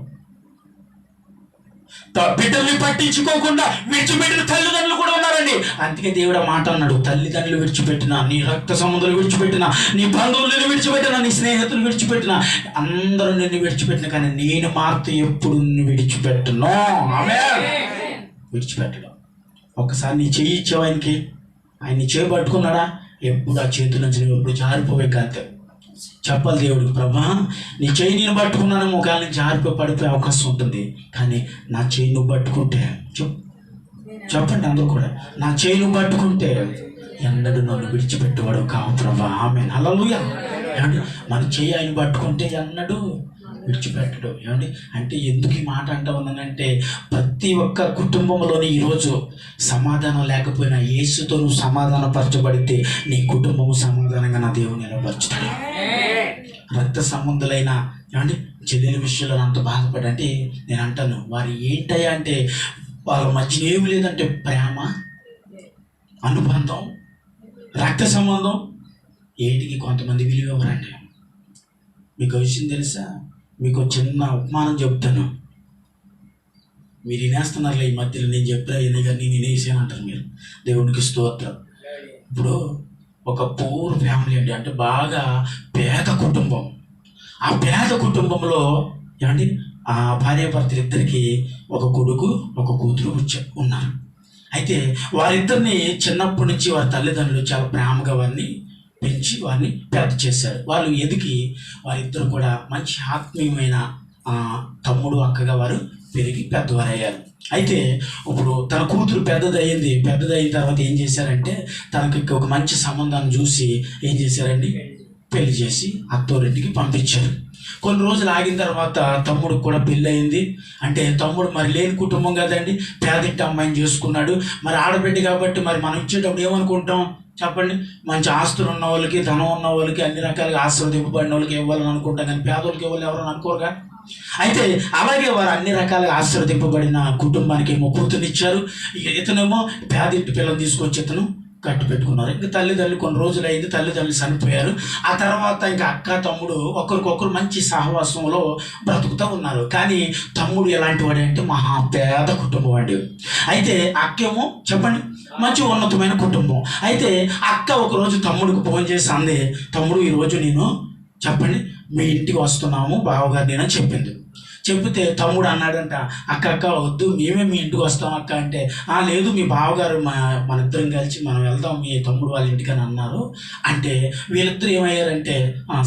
బిడ్డల్ని పట్టించుకోకుండా విడిచిపెట్టిన తల్లిదండ్రులు కూడా ఉన్నారండి. అందుకే దేవుడు మాట అన్నాడు, తల్లిదండ్రులు విడిచిపెట్టినా, నీ రక్త సంబంధాలు విడిచిపెట్టినా, నీ బంధువులను విడిచిపెట్టినా, నీ స్నేహితులు విడిచిపెట్టినా, అందరూ నిన్ను విడిచిపెట్టిన, కానీ నేను మాత్రం ఎప్పుడు నిన్ను విడిచిపెట్టను. ఆమేన్. విడిచిపెట్టడం. ఒకసారి నీ చెయ్యి ఇచ్చావు ఆయనకి, ఆయన నీ చేయి పట్టుకున్నాడా, ఎప్పుడు ఆ చేతుల నుంచి నువ్వు ఎప్పుడు జారిపోవే కాదు. చెప్పాలి దేవుడికి, ప్రభా నీ చేయి నేను పట్టుకున్నాను, ఒకవేళ నేను జారిపోయి పడిపోయే అవకాశం ఉంటుంది, కానీ నా చేయి నువ్వు పట్టుకుంటే చెప్పండి అందరూ కూడా, నా చేయి నువ్వు పట్టుకుంటే ఎన్నడూ నన్ను విడిచిపెట్టేవాడు కావు ప్రభా. ఆమేన్. హల్లెలూయా. ఏమండి, మన చేయి ఆయన పట్టుకుంటే ఎన్నడూ విడిచిపెట్టడు. ఏమండి, అంటే ఎందుకు ఈ మాట అంటా ఉన్నానంటే, ప్రతి ఒక్క కుటుంబంలోని ఈరోజు సమాధానం లేకపోయినా యేసుతో నువ్వు సమాధానపరచబడితే నీ కుటుంబము సమాధానంగా నా దేవుని నిలబరుచుతాడు. రక్త సంబంధులైన ఏమండి చెల్లెల విషయంలో అంత బాధపడంటే నేను అంటాను, వారు ఏంటయ్యా అంటే వాళ్ళ మధ్య ఏమి లేదంటే ప్రేమ, అనుబంధం, రక్త సంబంధం, ఏటికి కొంతమంది విలువ ఇవ్వరండి. మీకు విషయం తెలుసా? మీకు చిన్న ఉపమానం చెప్తాను, మీరు వినేస్తున్నారులే ఈ మధ్యలో, నేను చెప్పినా కానీ నేను వినేసాను అంటారు మీరు. దేవునికి స్తోత్రం. ఇప్పుడు ఒక పూర్ ఫ్యామిలీ అండి, అంటే బాగా పేద కుటుంబం. ఆ పేద కుటుంబంలో ఏమండి ఆ భార్యాభర్తలు ఇద్దరికి ఒక కొడుకు ఒక కూతురు ఉన్నారు. అయితే వారిద్దరిని చిన్నప్పటి నుంచి వారి తల్లిదండ్రులు చాలా ప్రేమగా వారిని పెంచి వారిని పెద్ద చేశారు. వాళ్ళు ఎదిగి వారిద్దరు కూడా మంచి ఆత్మీయమైన తమ్ముడు అక్కగా వారు పెరిగి పెద్దవారయ్యారు. అయితే ఇప్పుడు తన కూతురు పెద్దదయిన తర్వాత ఏం చేశారంటే, తనకి ఒక మంచి సంబంధాన్ని చూసి ఏం చేశారండి, పెళ్లి చేసి అత్తోరింటికి పంపించారు. కొన్ని రోజులు ఆగిన తర్వాత తమ్ముడికి కూడా పెళ్ళి అయింది. అంటే తమ్ముడు మరి లేని కుటుంబం కదండి, పేదింటి అమ్మాయిని చేసుకున్నాడు. మరి ఆడబిడ్డ కాబట్టి మరి మనం ఇచ్చేటప్పుడు ఏమనుకుంటాం చెప్పండి, మంచి ఆస్తులు ఉన్న వాళ్ళకి, ధనం ఉన్న వాళ్ళకి, అన్ని రకాలుగా ఆశీర్వదింపబడిన వాళ్ళకి ఇవ్వాలని అనుకుంటాం, కానీ పేదోళ్ళకి ఇవ్వాలి ఎవరైనా అనుకోరుగా. అయితే అలాగే వారు అన్ని రకాలుగా ఆశీర్వదింపబడిన కుటుంబానికి ఏమో కూతురునిచ్చారు. ఇతనేమో పేదింటి పిల్లలు తీసుకొచ్చి ఇతను కట్టు పెట్టుకున్నారు. ఇంకా తల్లిదండ్రులు కొన్ని రోజులు అయింది, తల్లిదండ్రులు చనిపోయారు. ఆ తర్వాత ఇంకా అక్క తమ్ముడు ఒకరికొకరు మంచి సహవాసంలో బ్రతుకుతూ ఉన్నారు. కానీ తమ్ముడు ఎలాంటి వాడు అంటే మహా పేద కుటుంబం వాడు. అయితే అక్కేమో చెప్పండి మంచి ఉన్నతమైన కుటుంబం. అయితే అక్క ఒకరోజు తమ్ముడికి ఫోన్ చేసి అంది, తమ్ముడు ఈరోజు నేను చెప్పండి మీ ఇంటికి వస్తున్నాము బావగారు నేను చెప్పింది. చెప్తే తమ్ముడు అన్నాడంట, అక్క వద్దు మేమే మీ ఇంటికి వస్తాం అక్క అంటే, లేదు మీ బావగారు మన ఇద్దరం కలిసి మనం వెళ్దాం మీ తమ్ముడు వాళ్ళ ఇంటికి అని అన్నారు. అంటే వీళ్ళిద్దరు ఏమయ్యారంటే,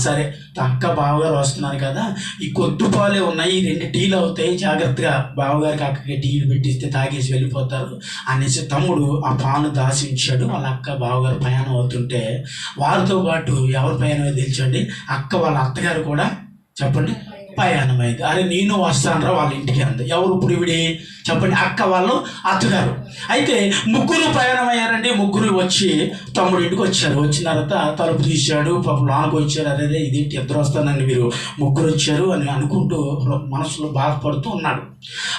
సరే అక్క బావగారు వస్తున్నారు కదా, ఈ కొద్ది పాలే ఉన్నాయి, 2 టీలు అవుతాయి, జాగ్రత్తగా బావగారికి అక్కకి టీలు పెట్టిస్తే తాగేసి వెళ్ళిపోతారు అనేసి తమ్ముడు ఆ పాను దాచించాడు. వాళ్ళ అక్క బావగారు ప్రయాణం అవుతుంటే వారితో పాటు ఎవరు ప్రయాణమో తెలిసండి, అక్క వాళ్ళ అత్తగారు కూడా చెప్పండి ప్రయాణమైంది. అరే నేను వస్తానరా వాళ్ళ ఇంటికి అంది. ఎవరు ఇప్పుడు ఇవిడి చెప్పండి, అక్క వాళ్ళు అత్తగారు. అయితే ముగ్గురు ప్రయాణమయ్యారండి. ముగ్గురు వచ్చి తమ్ముడు ఇంటికి వచ్చారు. వచ్చిన తర్వాత తలుపు తీశాడు, పాపం లోనకు వచ్చారు. అదే ఇదేంటి ఇద్దరు వస్తానండి మీరు ముగ్గురు వచ్చారు అని అనుకుంటూ మనసులో బాధపడుతూ ఉన్నాడు.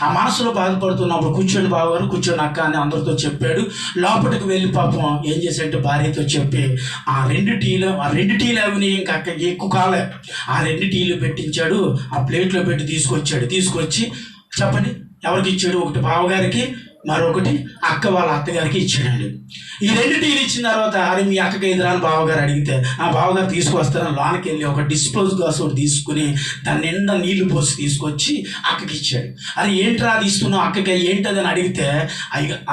ఆ మనసులో బాధపడుతున్నప్పుడు కూర్చొని బావగారు కూర్చొని అక్క అని అందరితో చెప్పాడు. లోపలికి వెళ్ళి పాపం ఏం చేశాడంటే భార్యతో చెప్పి ఆ 2 టీలు అవి ఇంకా అక్క ఎక్కువ కాలే, ఆ 2 టీలు పెట్టించాడు. ఆ ప్లేట్లో పెట్టి తీసుకొచ్చి చెప్పండి ఎవరికి ఇచ్చాడు, ఒకటి బావగారికి మరొకటి అక్క వాళ్ళ అత్తగారికి ఇచ్చాడండి. ఈ 2 టీలు ఇచ్చిన తర్వాత అరే మీ అక్కకి ఎదురాని బావగారు అడిగితే ఆ బావగారు తీసుకొస్తారని లోనికి వెళ్ళి ఒక డిస్పోజ్ గ్లాస్ ఒకటి తీసుకుని దాని నిండా నీళ్లు పోసి తీసుకొచ్చి అక్కకి ఇచ్చాడు. అరే ఏంట్రా అది ఇస్తున్నావు అక్కకి, ఏంటదని అడిగితే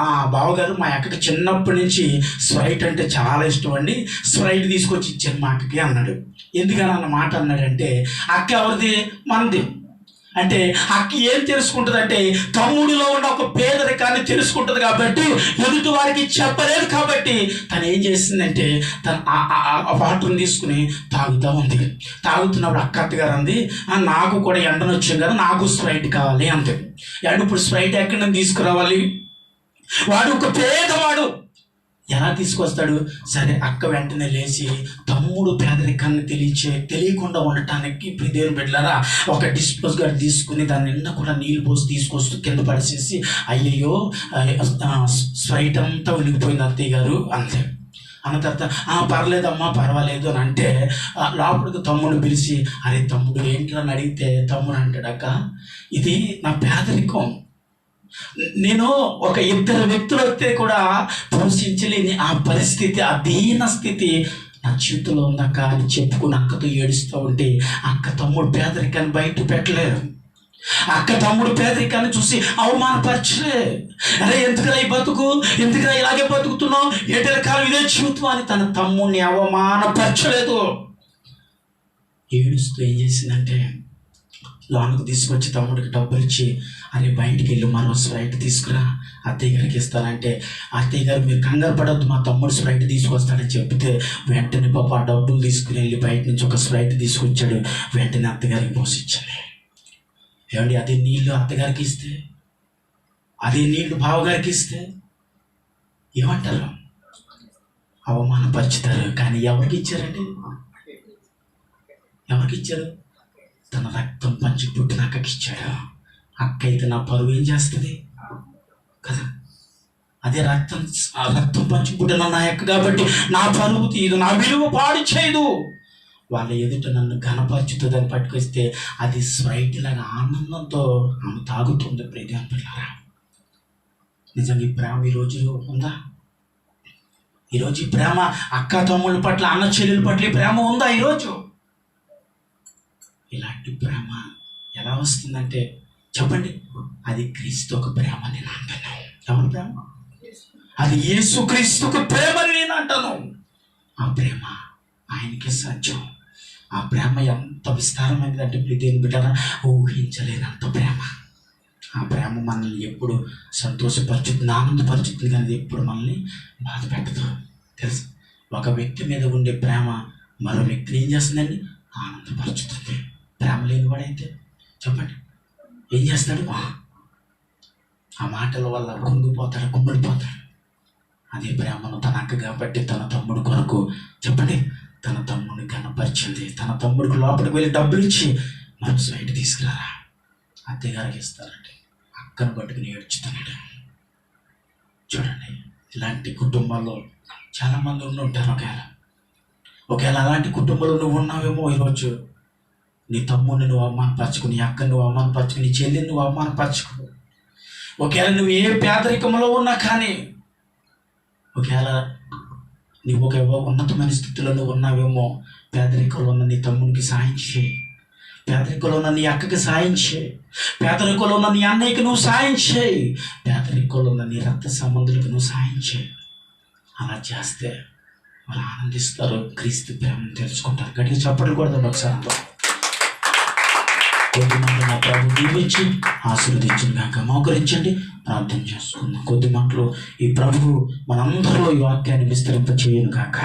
ఆ బావగారు మా అక్కకి చిన్నప్పటి నుంచి స్ప్రైట్ అంటే చాలా ఇష్టం అండి, స్ప్రైట్ తీసుకొచ్చి ఇచ్చాను మా అక్కకి అన్నాడు. ఎందుకని అన్న మాట అన్నాడంటే, అక్క ఎవరిది, మనది. అంటే అక్క ఏం తెలుసుకుంటుంది అంటే తమ్ముడిలో ఉన్న ఒక పేదరికాన్ని తెలుసుకుంటుంది కాబట్టి, ఎదుటి వారికి చెప్పలేదు కాబట్టి తను ఏం చేసిందంటే తను ఆ వాటర్ని తీసుకుని తాగుతూ ఉంది. తాగుతున్నప్పుడు అత్తగారు అంది, నాకు కూడా ఎండను వచ్చింది కదా నాకు స్ప్రైట్ కావాలి అంతే. ఇప్పుడు స్ప్రైట్ ఎక్కడి నుంచి తీసుకురావాలి, వాడు ఒక పేదవాడు ఎలా తీసుకొస్తాడు? సరే అక్క వెంటనే లేచి తమ్ముడు పేదరికాన్ని తెలియకుండా ఉండటానికి ఇప్పుడు దేవుని బిడ్డలారా ఒక డిస్పోజ్ గారు తీసుకుని దాని నిండా కూడా నీళ్ళు పోసి తీసుకొస్తూ కింద పడిచేసి అయ్యయ్యో స్ప్రైట్ అంతా ఒలిగిపోయింది అత్తయ్య గారు అంతే. అన్న తర్వాత పర్లేదమ్మా పర్వాలేదు అని అంటే లోపలికి తమ్ముడు పిలిచి అరే తమ్ముడు ఏంటి అని అడిగితే తమ్ముడు అంటాడు, అక్క ఇది నా పేదరికం, నేను ఒక ఇద్దరు వ్యక్తులు వస్తే కూడా పోషించలేని ఆ పరిస్థితి, ఆ దీన స్థితి నా చేతిలో ఉందక్క అని చెప్పుకుని అక్కతో ఏడుస్తూ ఉంటే అక్క తమ్ముడు పేదరికాన్ని బయట పెట్టలేరు. అక్క తమ్ముడు పేదరికాన్ని చూసి అవమానపరచలే. అరే ఎందుకురా ఈ బతుకు, ఎందుకురా ఇలాగే బతుకుతున్నావు, ఏటల కాలం ఇదే జీవితం అని తన తమ్ముడిని అవమానపరచలేదు. ఏడుస్తూ ఏం చేసిందంటే లోనకు తీసుకొచ్చి తమ్ముడికి డబ్బులు ఇచ్చి, అరే బయటికి వెళ్ళి మరో స్ప్రైట్ తీసుకురా అత్తయ్య గారికి ఇస్తానంటే, అత్తయ్య గారు మీరు కంగారు పడొద్దు మా తమ్ముడు స్ప్రైట్ తీసుకొస్తాడని చెప్తే వెంటనే పాప ఆ డబ్బులు తీసుకుని వెళ్ళి బయట నుంచి ఒక స్ప్రైట్ తీసుకొచ్చాడు. వెంటనే అత్తగారికి పోసిచ్చాడు. ఏమండి, అదే నీళ్ళు అత్తగారికి ఇస్తే, అదే నీళ్లు బావగారికి ఇస్తే ఏమంటారు? అవమానపరుచుతారు. కానీ ఎవరికి ఇచ్చారండి? ఎవరికి ఇచ్చారు? తన రక్తం పంచి పుట్టిన అక్కకి ఇచ్చాడు. అక్క అయితే నా పరువు ఏం చేస్తుంది కదా? అదే రక్తం పంచి పుట్టిన నా అక్క కాబట్టి నా పరువు తీయదు, నా విలువ పాడు చేయదు. వాళ్ళ ఎదుట నన్ను ఘనపరుచుతుందని పట్టుకొస్తే అది స్ప్రైట్ లాగా ఆనందంతో ఆమె తాగుతుంది. ప్రియమైన పిల్లరా, నిజంగా ఈ ప్రేమ ఈరోజు ఉందా? ఈరోజు ఈ ప్రేమ అక్క తమ్ముళ్ళ పట్ల, అన్న చెల్లెల పట్ల ఈ ప్రేమ ఉందా ఈరోజు? ఇలాంటి ప్రేమ ఎలా వస్తుందంటే చెప్పండి, అది క్రీస్తు ఒక ప్రేమ నేను అంటాను. ఎవరి ప్రేమ? అది యేసు క్రీస్తుకు ప్రేమ నేను అంటాను. ఆ ప్రేమ ఆయనకి సాధ్యం. ఆ ప్రేమ ఎంత విస్తారమైనదంటే ప్రియమైన బిడ్డరా, ఊహించలేనంత ప్రేమ. ఆ ప్రేమ మనల్ని ఎప్పుడు సంతోషపరుచుతుంది, ఆనందపరుచుతుంది, కానీ ఎప్పుడు మనల్ని బాధ పెట్టదు. తెలుసు, ఒక వ్యక్తి మీద ఉండే ప్రేమ మరో వ్యక్తిని ఏం చేస్తుందండి? ఆనందపరుచుతుంది. ప్రేమ లేనివాడైతే చెప్పండి ఏం చేస్తాడు? ఆ మాటల వల్ల కుంగిపోతాడు, కుమ్మిడిపోతాడు. అదే ప్రేమను తన అక్క కాబట్టి తన తమ్ముడు కొరకు చెప్పండి తన తమ్ముడిని కనపరిచింది. తన తమ్ముడికి లోపలికి వెళ్ళి డబ్బులు ఇచ్చి మనసు బయట తీసుకురారా అత్తయ్య గారికి ఇస్తారంటే అక్కను పట్టుకుని ఏడ్చుతున్నాడు. చూడండి, ఇలాంటి కుటుంబాల్లో చాలామంది ఉండి ఉంటారు. ఒకవేళ అలాంటి కుటుంబంలో నువ్వు ఉన్నావేమో ఈరోజు. నీ తమ్ముడిని నువ్వు అవమానపరచుకు, నీ అక్కని నువ్వు అవమానపరచుకు, నీ చెల్లిని నువ్వు అవమానపరచుకు. ఒకవేళ నువ్వు ఏ పేదరికంలో ఉన్నా కానీ, ఒకవేళ నువ్వు ఒక ఉన్నతమైన స్థితిలో నువ్వు ఉన్నావేమో, పేదరికంలో ఉన్న నీ తమ్మునికి సాయం చేయి, పేదరికంలో ఉన్న నీ అక్కకి సాయం చేయి, పేదరికంలో ఉన్న నీ అన్నయ్యకి నువ్వు సాయం చేయి, పేదరికంలో ఉన్న నీ రక్త సంబంధులకు నువ్వు సాయం చేయి. అలా చేస్తే వాళ్ళు ఆనందిస్తారు, క్రీస్తు ప్రేమను తెలుసుకుంటారు. గట్టిగా చప్పట్లు కొడతాడు ఒకసారి. కొద్ది మాటలు నా ప్రభు దీవించి ఆశీర్వదించిన కాక మోకరించండి, ప్రార్థన చేసుకుందాం. కొద్ది మాటలు ఈ ప్రభువు మనందరిలో ఈ వాక్యాన్ని విస్తరింప చేయను కాక.